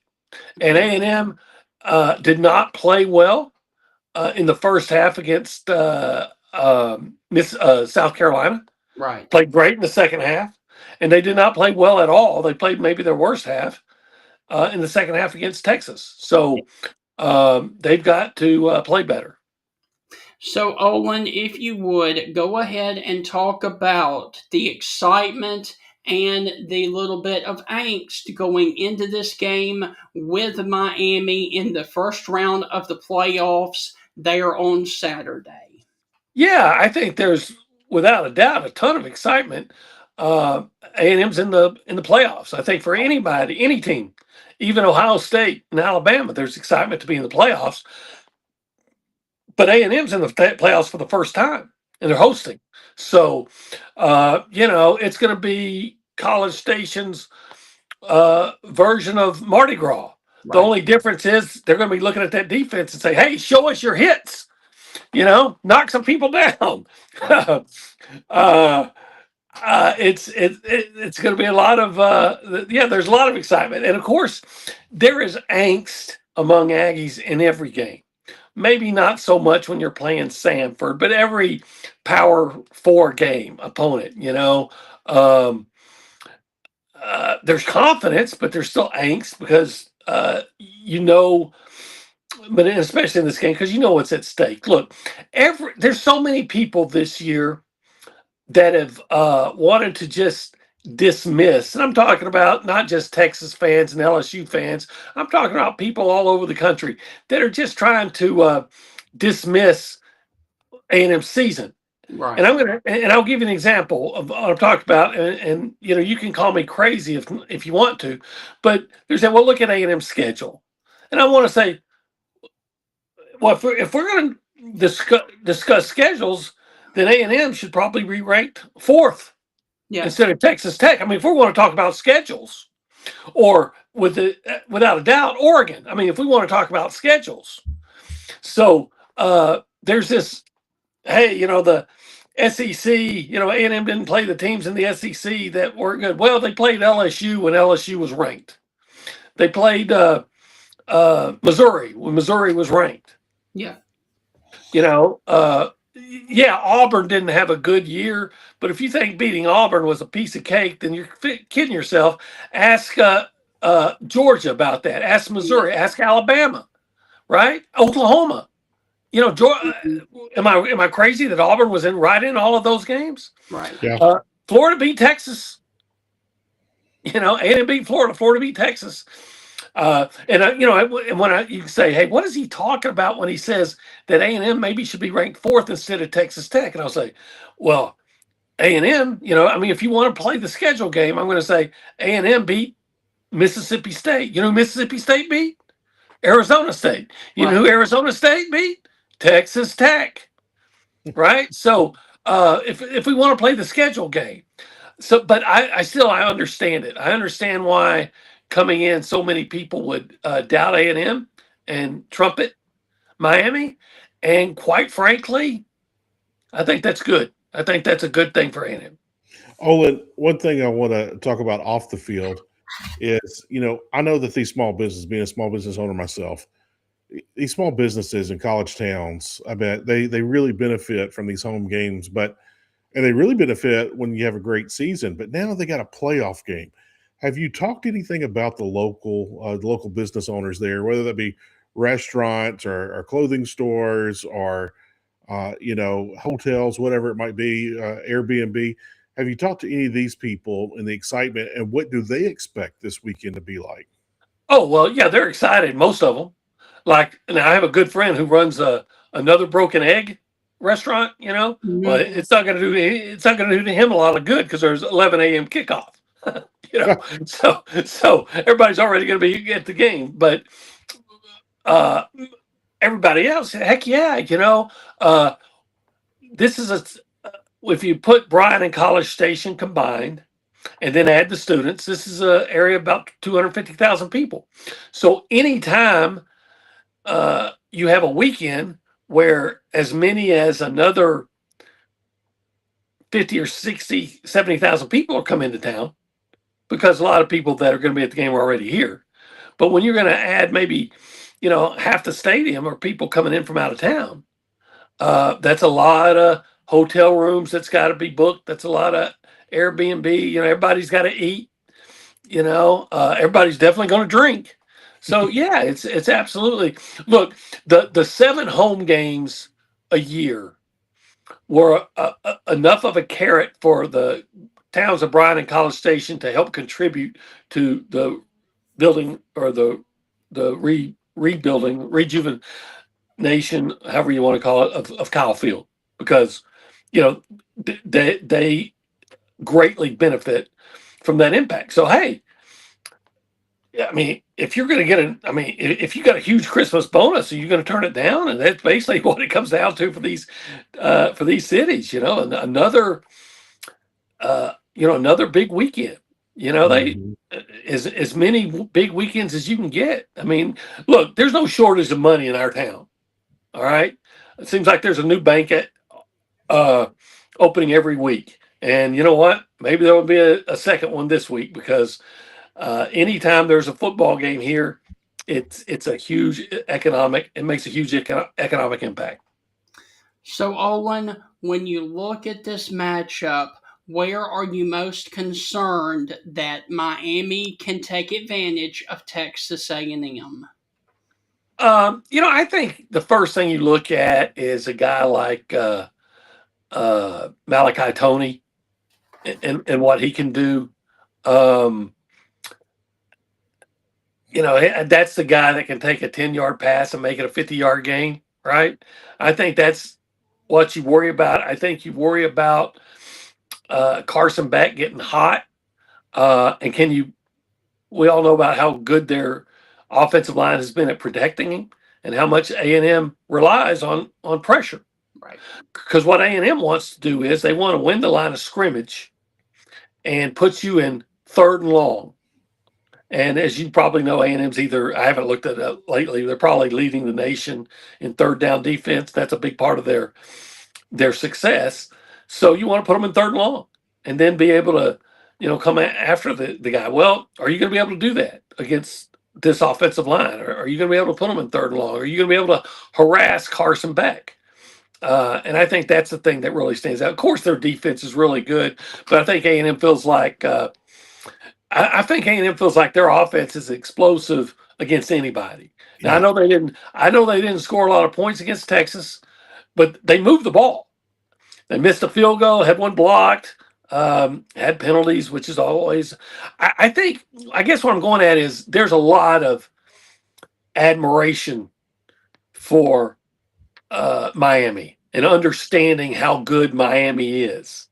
And A&M did not play well in the first half against South Carolina. Right. Played great in the second half. And they did not play well at all. They played maybe their worst half in the second half against Texas. So they've got to play better. So, Olin, if you would, go ahead and talk about the excitement and the little bit of angst going into this game with Miami in the first round of the playoffs there on Saturday. Yeah, I think there's, without a doubt, a ton of excitement. A&M's in the playoffs. I think for anybody, any team, even Ohio State and Alabama, there's excitement to be in the playoffs. But A&M's in the playoffs for the first time, and they're hosting. So, it's going to be College Station's version of Mardi Gras. Right. The only difference is they're going to be looking at that defense and say, "Hey, show us your hits. Knock some people down." It's going to be a lot of there's a lot of excitement, and of course there is angst among Aggies in every game. Maybe not so much when you're playing Samford, but every Power 4 game opponent, there's confidence, but there's still angst because but especially in this game, because what's at stake. Look, there's so many people this year that have wanted to just dismiss, and I'm talking about not just Texas fans and LSU fans. I'm talking about people all over the country that are just trying to dismiss A&M's season. Right. And I'll give you an example of what I'm talking about, and you can call me crazy if you want to, but they're saying, well, look at A&M's schedule, and I want to say, well, if we're going to discuss schedules, then A&M should probably be ranked 4th instead of Texas Tech. I mean, if we want to talk about schedules, or without a doubt, Oregon. I mean, if we want to talk about schedules. So there's this, hey, the SEC, A&M didn't play the teams in the SEC that weren't good. Well, they played LSU when LSU was ranked. They played Missouri when Missouri was ranked. Yeah. Auburn didn't have a good year, but if you think beating Auburn was a piece of cake, then you're kidding yourself. Ask Georgia about that. Ask Missouri. Ask Alabama, right? Oklahoma. Am I crazy that Auburn was right in all of those games? Right. Yeah. Florida beat Texas. A&M beat Florida. Florida beat Texas. You can say, hey, what is he talking about when he says that A&M maybe should be ranked 4th instead of Texas Tech? And I'll say, well, A&M, if you want to play the schedule game, I'm going to say A&M beat Mississippi State. You know who Mississippi State beat? Arizona State. You know who Arizona State beat? Texas Tech. right? So if we want to play the schedule game, but I understand it. I understand why coming in so many people would doubt A&M and trumpet Miami, and quite frankly, I think that's good. I think that's a good thing for A&M. Olin, one thing I want to talk about off the field is, I know that these small businesses, being a small business owner myself, these small businesses in college towns, I bet they really benefit from these home games, and they really benefit when you have a great season. But now they got a playoff game. Have you talked anything about the local business owners there, whether that be restaurants or clothing stores or hotels, whatever it might be, Airbnb? Have you talked to any of these people and the excitement, and what do they expect this weekend to be like? Oh well, yeah, they're excited. Most of them. Like, and I have a good friend who runs another Broken Egg restaurant. Well, it's not going to do to him a lot of good because there's 11 a.m. kickoff. So everybody's already going to be at the game, but everybody else, heck yeah, this is if you put Bryan and College Station combined and then add the students, this is an area about 250,000 people. So anytime you have a weekend where as many as another 50 or 60, 70,000 people are coming into town, because a lot of people that are going to be at the game are already here. But when you're going to add maybe, half the stadium or people coming in from out of town, that's a lot of hotel rooms that's got to be booked. That's a lot of Airbnb. Everybody's got to eat. Everybody's definitely going to drink. So yeah, it's absolutely. Look, the 7 home games a year were enough of a carrot for the towns of Bryan and College Station to help contribute to the building or the rebuilding, rejuvenation, however you want to call it, of Kyle Field, because they greatly benefit from that impact. So hey, I mean, if you're going to get if you got a huge Christmas bonus, are you going to turn it down? And that's basically what it comes down to for these cities. Another another big weekend. They as many big weekends as you can get. I mean, look, there's no shortage of money in our town. All right, it seems like there's a new bank at opening every week, and you know what? Maybe there will be a second one this week, because anytime there's a football game here, it's a huge economic. It makes a huge economic impact. So, Olin, when you look at this matchup, where are you most concerned that Miami can take advantage of Texas A&M? I think the first thing you look at is a guy like Malachi Toney and what he can do. That's the guy that can take a 10-yard pass and make it a 50-yard gain, right? I think that's what you worry about. I think you worry about Carson Beck getting hot. And we all know about how good their offensive line has been at protecting him and how much A&M relies on pressure. Right. Because what A&M wants to do is they want to win the line of scrimmage and put you in 3rd and long. And as you probably know, A&M's I haven't looked at it lately, they're probably leading the nation in 3rd down defense. That's a big part of their success. So you want to put them in 3rd and long and then be able to, come after the guy. Well, are you going to be able to do that against this offensive line? Or are you going to be able to put them in 3rd and long? Are you going to be able to harass Carson Beck? And I think that's the thing that really stands out. Of course, their defense is really good, but I think A&M feels like I think A&M feels like their offense is explosive against anybody. Now, I know they didn't score a lot of points against Texas, but they moved the ball. They missed a field goal, had one blocked, had penalties, which is always. I guess what I'm going at is there's a lot of admiration for Miami and understanding how good Miami is.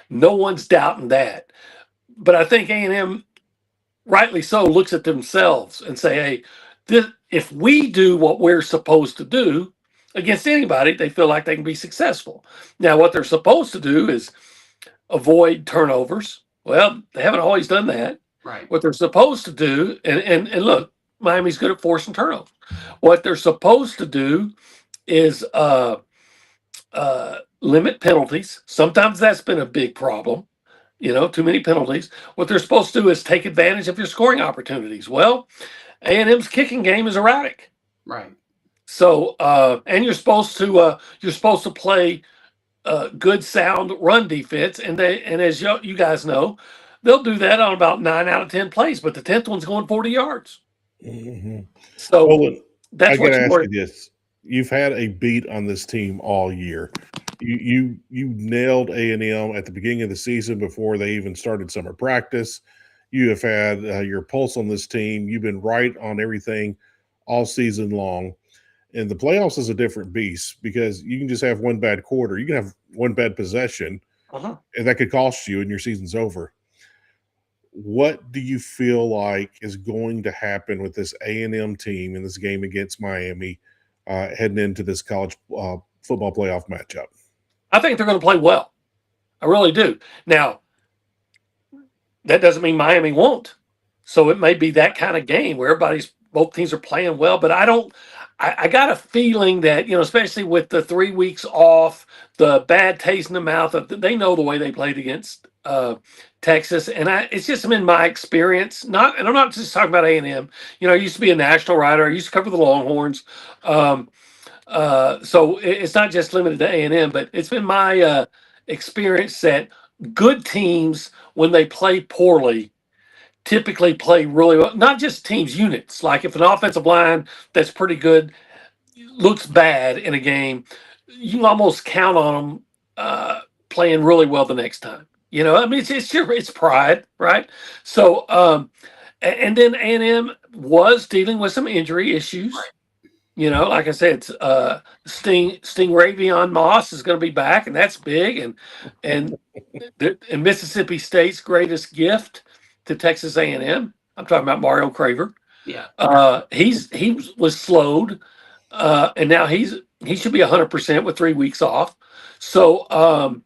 No one's doubting that. But I think A&M, rightly so, looks at themselves and say, hey, if we do what we're supposed to do, against anybody, they feel like they can be successful. Now, what they're supposed to do is avoid turnovers. Well, they haven't always done that. Right. What they're supposed to do, and look, Miami's good at forcing turnovers. What they're supposed to do is limit penalties. Sometimes that's been a big problem. Too many penalties. What they're supposed to do is take advantage of your scoring opportunities. Well, A&M's kicking game is erratic. Right. So, and you're supposed to play good, sound run defense, and as you guys know, they'll do that on about 9 out of 10 plays, but the 10th one's going 40 yards. Mm-hmm. So Well, that's I what got to you're ask you this: you've had a beat on this team all year. You nailed A&M at the beginning of the season before they even started summer practice. You have had your pulse on this team. You've been right on everything all season long. And the playoffs is a different beast because you can just have one bad quarter. You can have one bad possession, and that could cost you, and your season's over. What do you feel like is going to happen with this A&M team in this game against Miami heading into this college football playoff matchup? I think they're going to play well. I really do. Now, that doesn't mean Miami won't. So it may be that kind of game where both teams are playing well, but I got a feeling that, especially with the 3 weeks off, the bad taste in the mouth, they know the way they played against Texas. And it's just been my experience. And I'm not just talking about A&M. I used to be a national writer. I used to cover the Longhorns. So it's not just limited to A&M, but it's been my experience that good teams, when they play poorly, typically play really well. Not just teams, units. Like if an offensive line that's pretty good looks bad in a game, you can almost count on them playing really well the next time. It's pride, right? So, and then A&M was dealing with some injury issues. Like I said, Stingray Moss is going to be back, and that's big. And Mississippi State's greatest gift to Texas A&M. I'm talking about Mario Craver. Yeah. He was slowed, and now he should be 100% with 3 weeks off. So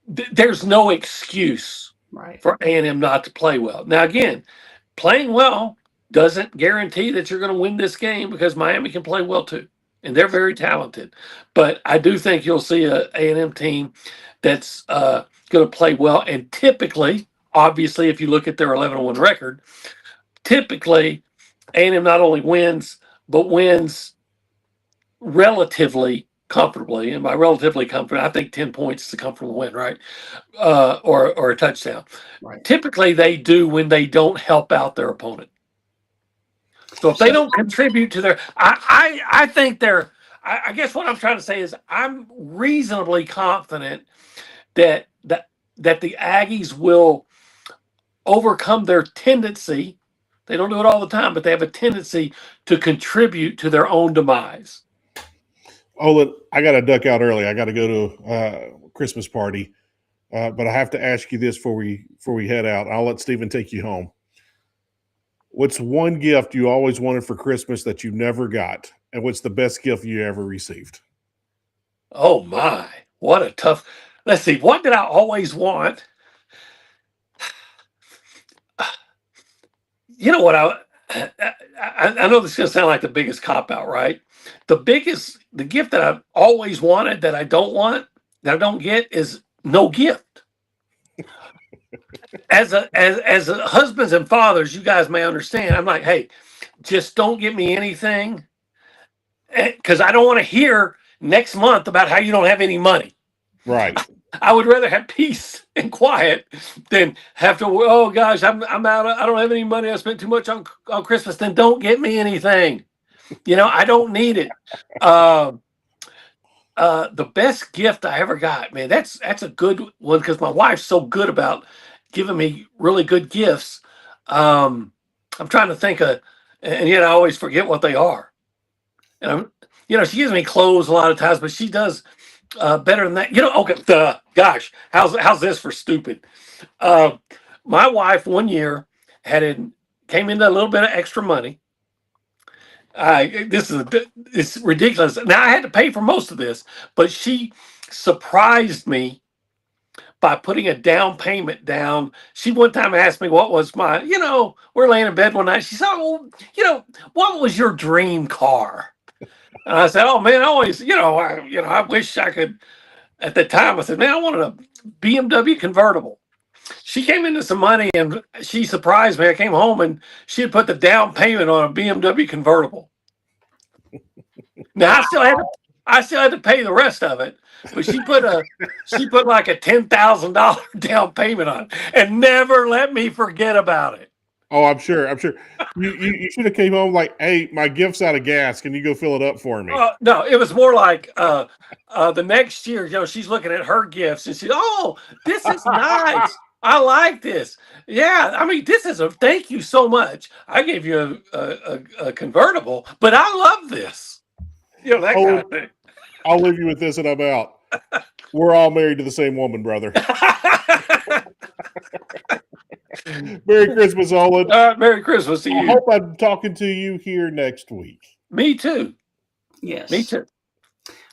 there's no excuse for A&M not to play well. Now again, playing well doesn't guarantee that you're going to win this game because Miami can play well too, and they're very talented. But I do think you'll see a A&M team that's going to play well, and typically, obviously, if you look at their 11-1 record, typically A&M not only wins, but wins relatively comfortably. And by relatively comfortable, I think 10 points is a comfortable win, right? Or a touchdown. Right. Typically, they do when they don't help out their opponent. So if they don't contribute to their, I think they're. I guess what I'm trying to say is I'm reasonably confident that the Aggies will overcome their tendency. They don't do it all the time, but they have a tendency to contribute to their own demise. Oh, look, I got to duck out early. I got to go to a Christmas party, but I have to ask you this before we head out. I'll let Stephen take you home. What's one gift you always wanted for Christmas that you never got, and what's the best gift you ever received? Oh my! What a tough. Let's see. What did I always want? You know what I know this is going to sound like the biggest cop out, right? The gift that I've always wanted that I don't want, that I don't get, is no gift. As husbands and fathers, you guys may understand. I'm like, hey, just don't get me anything, because I don't want to hear next month about how you don't have any money. Right. I would rather have peace and quiet than have to. Oh gosh, I'm out. I don't have any money. I spent too much on Christmas. Then don't get me anything. I don't need it. The best gift I ever got, man. That's a good one because my wife's so good about giving me really good gifts. I'm trying to think of, and yet I always forget what they are. And she gives me clothes a lot of times, but she does better than that. Okay. Gosh, how's this for stupid? My wife one year came into a little bit of extra money. It's ridiculous. Now I had to pay for most of this, but she surprised me by putting a down payment down. She one time asked me what was my, we're laying in bed one night. She said, "Oh, what was your dream car?" And I said, "Oh man, I always, I wish I could." At the time, I said, "Man, I wanted a BMW convertible." She came into some money and she surprised me. I came home and she had put the down payment on a BMW convertible. Now I still had to pay the rest of it, but she put like a $10,000 down payment on it and never let me forget about it. Oh, I'm sure. You should have came home like, "Hey, my gift's out of gas. Can you go fill it up for me?" No, it was more like the next year, she's looking at her gifts and she's, "Oh, this is nice. I like this. Yeah, I mean, thank you so much. I gave you a convertible, but I love this." That kind of thing. I'll leave you with this and I'm out. We're all married to the same woman, brother. Merry Christmas, Olin. Merry Christmas to you. I hope I'm talking to you here next week. Me too. Yes. Me too.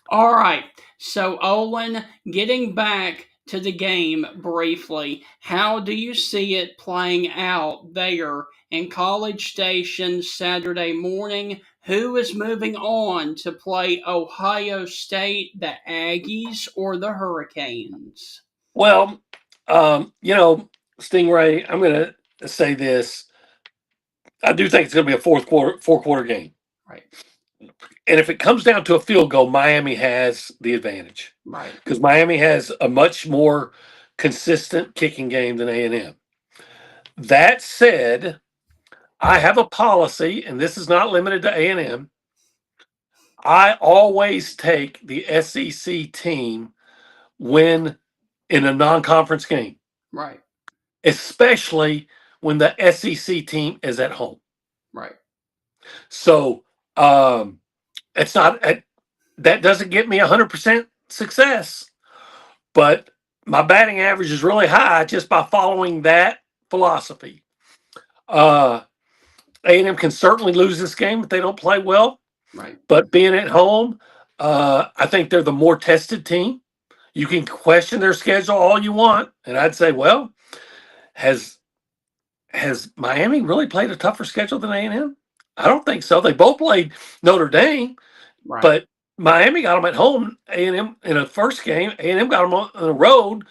All right. So, Olin, getting back to the game briefly, how do you see it playing out there in College Station Saturday morning? Who is moving on to play Ohio State, the Aggies, or the Hurricanes? Well, Stingray, I'm going to say this. I do think it's going to be a four quarter game. Right. And if it comes down to a field goal, Miami has the advantage. Right. Because Miami has a much more consistent kicking game than A&M. That said, I have a policy, and this is not limited to A&M. I always take the SEC team when in a non-conference game. Right. Especially when the SEC team is at home. Right. So it's not that doesn't get me 100% success, but my batting average is really high just by following that philosophy. A&M can certainly lose this game if they don't play well. Right. But being at home, I think they're the more tested team. You can question their schedule all you want, and I'd say, well, has Miami really played a tougher schedule than A&M? I don't think so. They both played Notre Dame, Right. but Miami got them at home. A&M in a first game. A&M got them on the road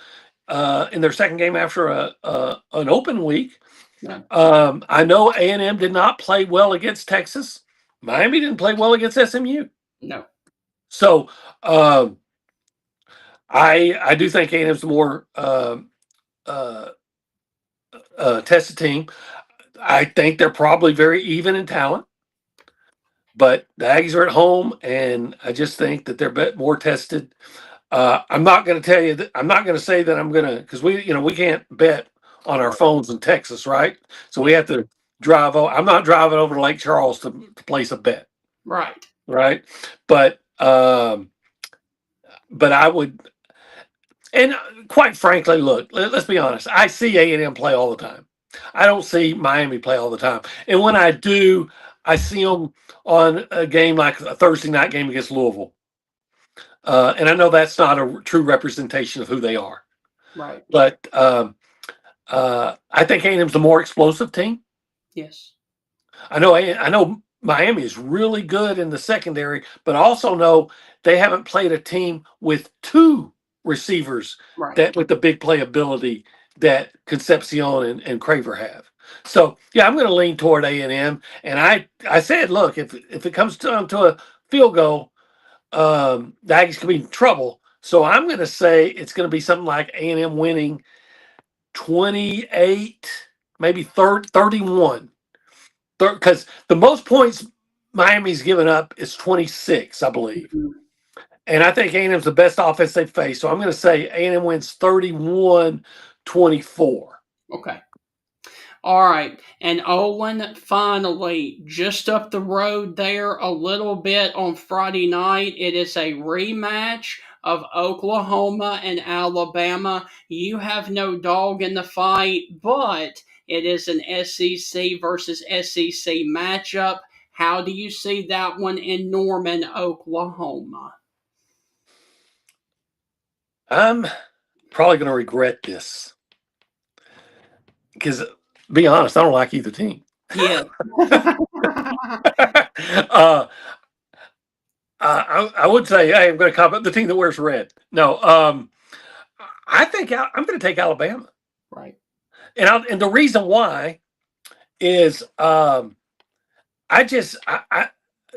in their second game after an open week. Yeah. I know A&M did not play well against Texas. Miami didn't play well against SMU. No. So I do think A&M's the more tested team. I think they're probably very even in talent, but the Aggies are at home, and I just think that they're more tested. I'm not going to tell you that. I'm not going to say that I'm going to, because we can't bet on our phones in Texas, right? So we have to drive over. I'm not driving over to Lake Charles to place a bet. Right. Right. But I would, and quite frankly, look, let's be honest. I see A&M play all the time. I don't see Miami play all the time. And when I do, I see them on a game like a Thursday night game against Louisville. And I know that's not a true representation of who they are. Right. But I think A&M's the more explosive team. Yes. I know Miami is really good in the secondary, but I also know they haven't played a team with two receivers that with the big playability that Concepcion and Craver have. So yeah, I'm going to lean toward A&M. And I said, look, if it comes down to a field goal, the Aggies could be in trouble. So I'm going to say it's going to be something like A&M winning 28, maybe 31. Because the most points Miami's given up is 26, I believe. Mm-hmm. And I think A&M's the best offense they've faced. So I'm going to say A&M wins 31-24. Okay. All right. And Olin, finally, just up the road there a little bit on Friday night, it is a rematch of Oklahoma and Alabama. You have no dog in the fight, but it is an SEC versus SEC matchup. How do you see that one in Norman, Oklahoma? I'm probably going to regret this because, be honest, I don't like either team. Yeah. I would say, hey, I'm going to comment the team that wears red. No, I think I'm going to take Alabama. Right. And the reason why is I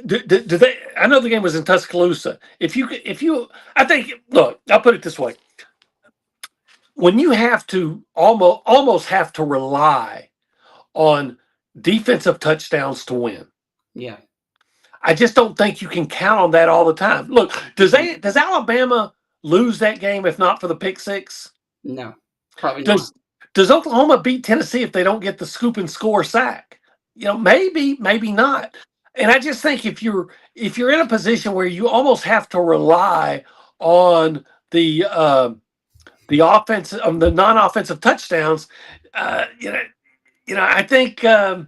do they? I know the game was in Tuscaloosa. I think, look, I'll put it this way: when you have to almost have to rely on defensive touchdowns to win, Yeah. I just don't think you can count on that all the time. Look, does Alabama lose that game if not for the pick six? No, probably not. Does Oklahoma beat Tennessee if they don't get the scoop and score sack? Maybe not. And I just think if you're in a position where you almost have to rely on the offense, on the non-offensive touchdowns, I think that's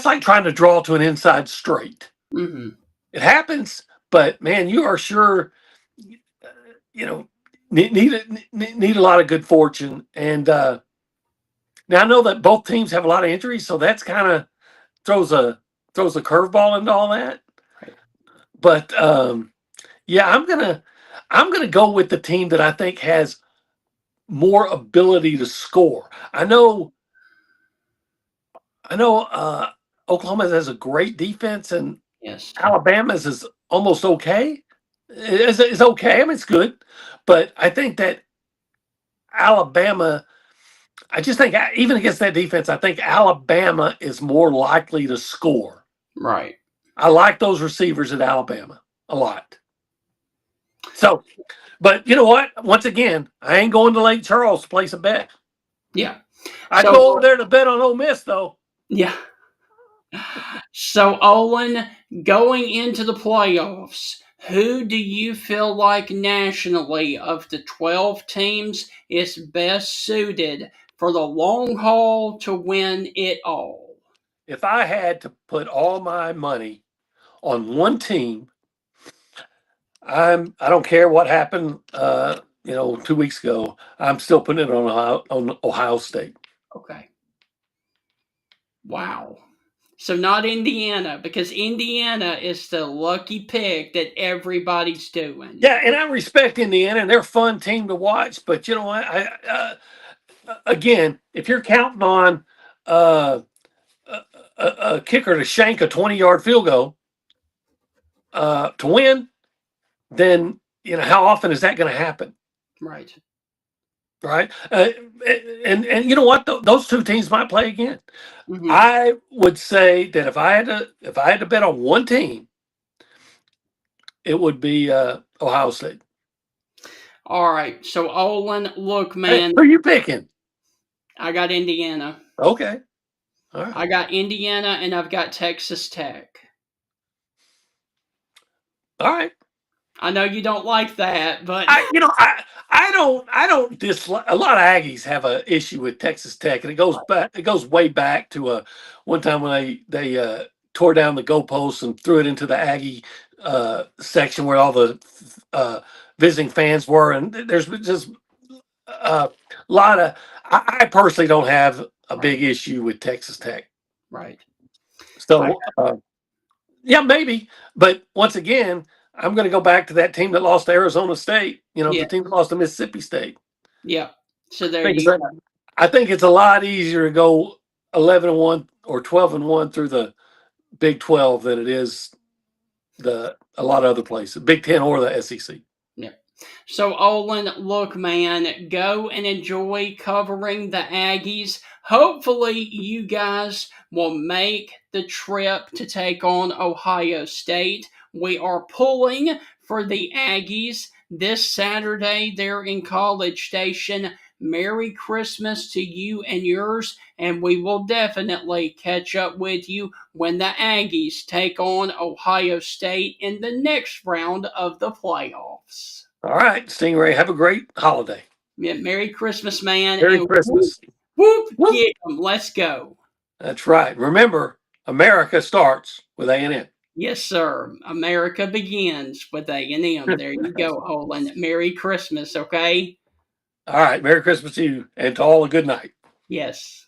like trying to draw to an inside straight. Mm-hmm. It happens, but man, you are sure need a lot of good fortune. And now I know that both teams have a lot of injuries, so that's kind of throws a curveball into all that. Right. But yeah, I'm gonna go with the team that I think has more ability to score. I know Oklahoma has a great defense, and Yes. Alabama's is almost okay. It's okay. I mean, it's good, but I think that Alabama. I just think even against that defense, I think Alabama is more likely to score. Right. I like those receivers at Alabama a lot. So, but you know what? Once again, I ain't going to Lake Charles to place a bet. Yeah. I go over there to bet on Ole Miss, though. Yeah. So, Olin, going into the playoffs, who do you feel like nationally of the 12 teams is best suited for the long haul to win it all? If I had to put all my money on one team, I don't care what happened 2 weeks ago. I'm still putting it on Ohio State. Okay. Wow. So not Indiana, because Indiana is the lucky pick that everybody's doing. Yeah, and I respect Indiana, and they're a fun team to watch. But you know what? Again, if you're counting on a kicker to shank a 20-yard field goal to win, then how often is that going to happen? Right. Right. And you know what? Those two teams might play again. Mm-hmm. I would say that if I had to bet on one team, it would be Ohio State. All right. So Olin, look, man. Hey, who are you picking? I got Indiana. Okay. All right. I got Indiana, and I've got Texas Tech. All right. I know you don't like that, but I don't dislike. A lot of Aggies have an issue with Texas Tech, and it goes back. It goes way back to one time when they tore down the goalposts and threw it into the Aggie section where all the visiting fans were, and there's just a lot of. I personally don't have a big issue with Texas Tech. Right. So yeah, maybe, but once again, I'm going to go back to that team that lost to Arizona State. The team that lost to Mississippi State. Yeah. So there you go. I think it's a lot easier to go 11-1 or 12-1 through the Big 12 than it is a lot of other places, Big 10 or the SEC. Yeah. So Olin, look, man, go and enjoy covering the Aggies. Hopefully, you guys will make the trip to take on Ohio State. We are pulling for the Aggies this Saturday there in College Station. Merry Christmas to you and yours, and we will definitely catch up with you when the Aggies take on Ohio State in the next round of the playoffs. All right, Stingray, have a great holiday. Yeah, Merry Christmas, man. Merry Christmas. Whoop, get 'em. Let's go. That's right. Remember, America starts with A&M. Yes, sir. America begins with A&M. There you go, Olin. Merry Christmas, okay? All right. Merry Christmas to you and to all a good night. Yes.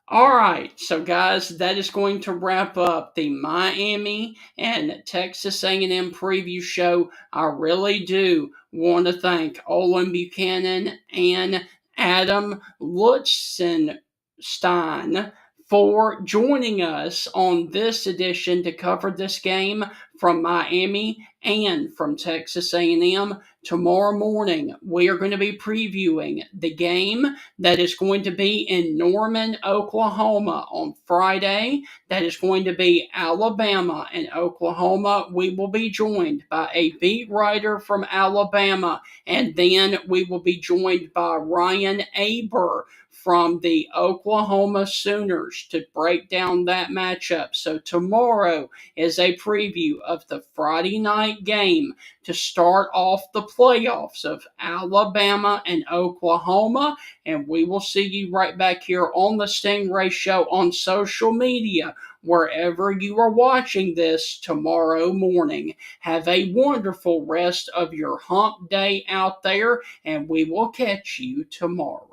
All right, so guys, that is going to wrap up the Miami and Texas A&M preview show. I really do want to thank Olin Buchanan and Adam Lutzenstein for joining us on this edition to cover this game from Miami and from Texas A&M. Tomorrow morning, we are going to be previewing the game that is going to be in Norman, Oklahoma on Friday. That is going to be Alabama and Oklahoma. We will be joined by a beat writer from Alabama, and then we will be joined by Ryan Aber from the Oklahoma Sooners to break down that matchup. So tomorrow is a preview of the Friday night game to start off the playoffs of Alabama and Oklahoma. And we will see you right back here on the Stingray Show on social media, wherever you are watching this tomorrow morning. Have a wonderful rest of your hump day out there, and we will catch you tomorrow.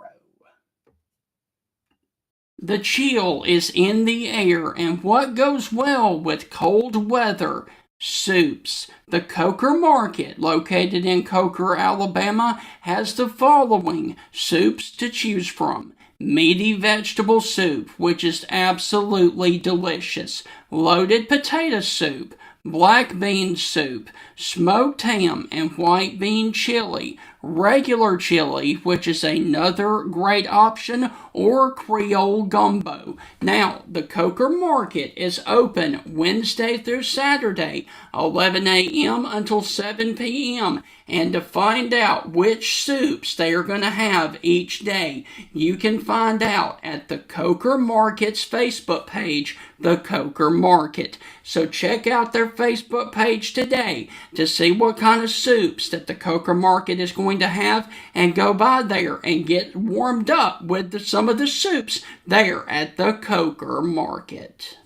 The chill is in the air, and what goes well with cold weather? Soups. The Coker Market, located in Coker, Alabama, has the following soups to choose from. Meaty vegetable soup, which is absolutely delicious. Loaded potato soup. Black bean soup. Smoked ham and white bean chili. Regular chili, which is another great option, or Creole gumbo. Now, the Coker Market is open Wednesday through Saturday, 11 a.m. until 7 p.m. And to find out which soups they are going to have each day, you can find out at the Coker Market's Facebook page, The Coker Market. So check out their Facebook page today to see what kind of soups that the Coker Market is going to have, and go by there and get warmed up with some of the soups there at the Coker Market.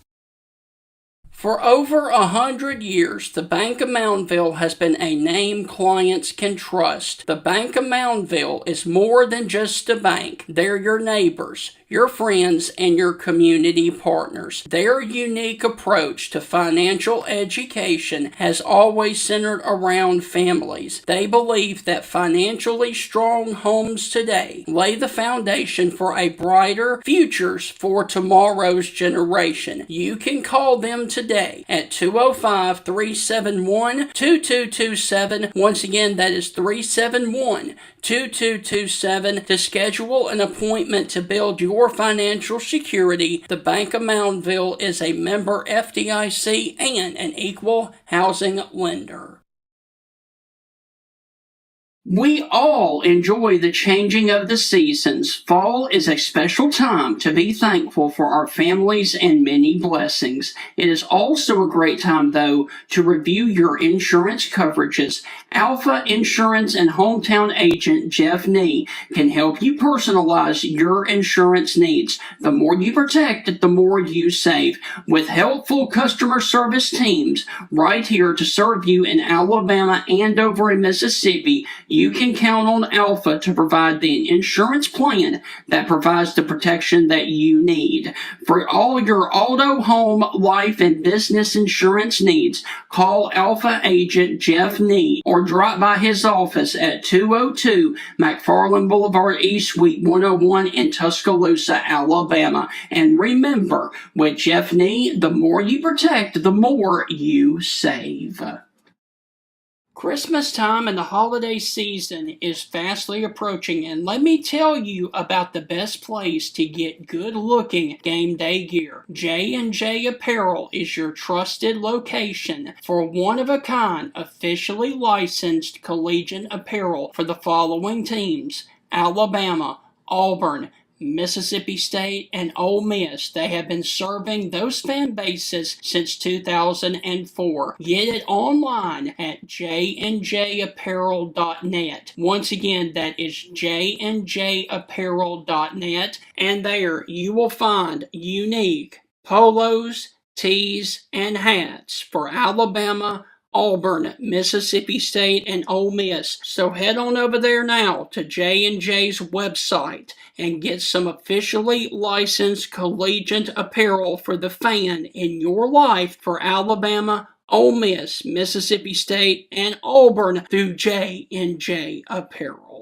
For over 100 years, the Bank of Moundville has been a name clients can trust. The Bank of Moundville is more than just a bank. They're your neighbors, your friends, and your community partners. Their unique approach to financial education has always centered around families. They believe that financially strong homes today lay the foundation for a brighter futures for tomorrow's generation. You can call them today at 205-371-2227. Once again, that is 371-2227 to schedule an appointment to build your financial security. The Bank of Moundville is a member FDIC and an equal housing lender. We all enjoy the changing of the seasons. Fall is a special time to be thankful for our families and many blessings. It is also a great time, though, to review your insurance coverages. Alpha Insurance and hometown agent Jeff Nee can help you personalize your insurance needs. The more you protect, the more you save. With helpful customer service teams right here to serve you in Alabama and over in Mississippi, you can count on Alpha to provide the insurance plan that provides the protection that you need. For all your auto, home, life, and business insurance needs, call Alpha agent Jeff Nee or drop by his office at 202 McFarland Boulevard East, Suite 101 in Tuscaloosa, Alabama. And remember, with Jeff Nee, the more you protect, the more you save. Christmas time and the holiday season is fastly approaching, and let me tell you about the best place to get good-looking game day gear. J&J Apparel is your trusted location for one-of-a-kind, officially licensed collegiate apparel for the following teams: Alabama, Auburn, Mississippi State, and Ole Miss. They have been serving those fan bases since 2004. Get it online at jnjapparel.net. Once again, that is jnjapparel.net, and there you will find unique polos, tees, and hats for Alabama, Auburn, Mississippi State, and Ole Miss. So head on over there now to J&J's website and get some officially licensed collegiate apparel for the fan in your life for Alabama, Ole Miss, Mississippi State, and Auburn through J&J Apparel.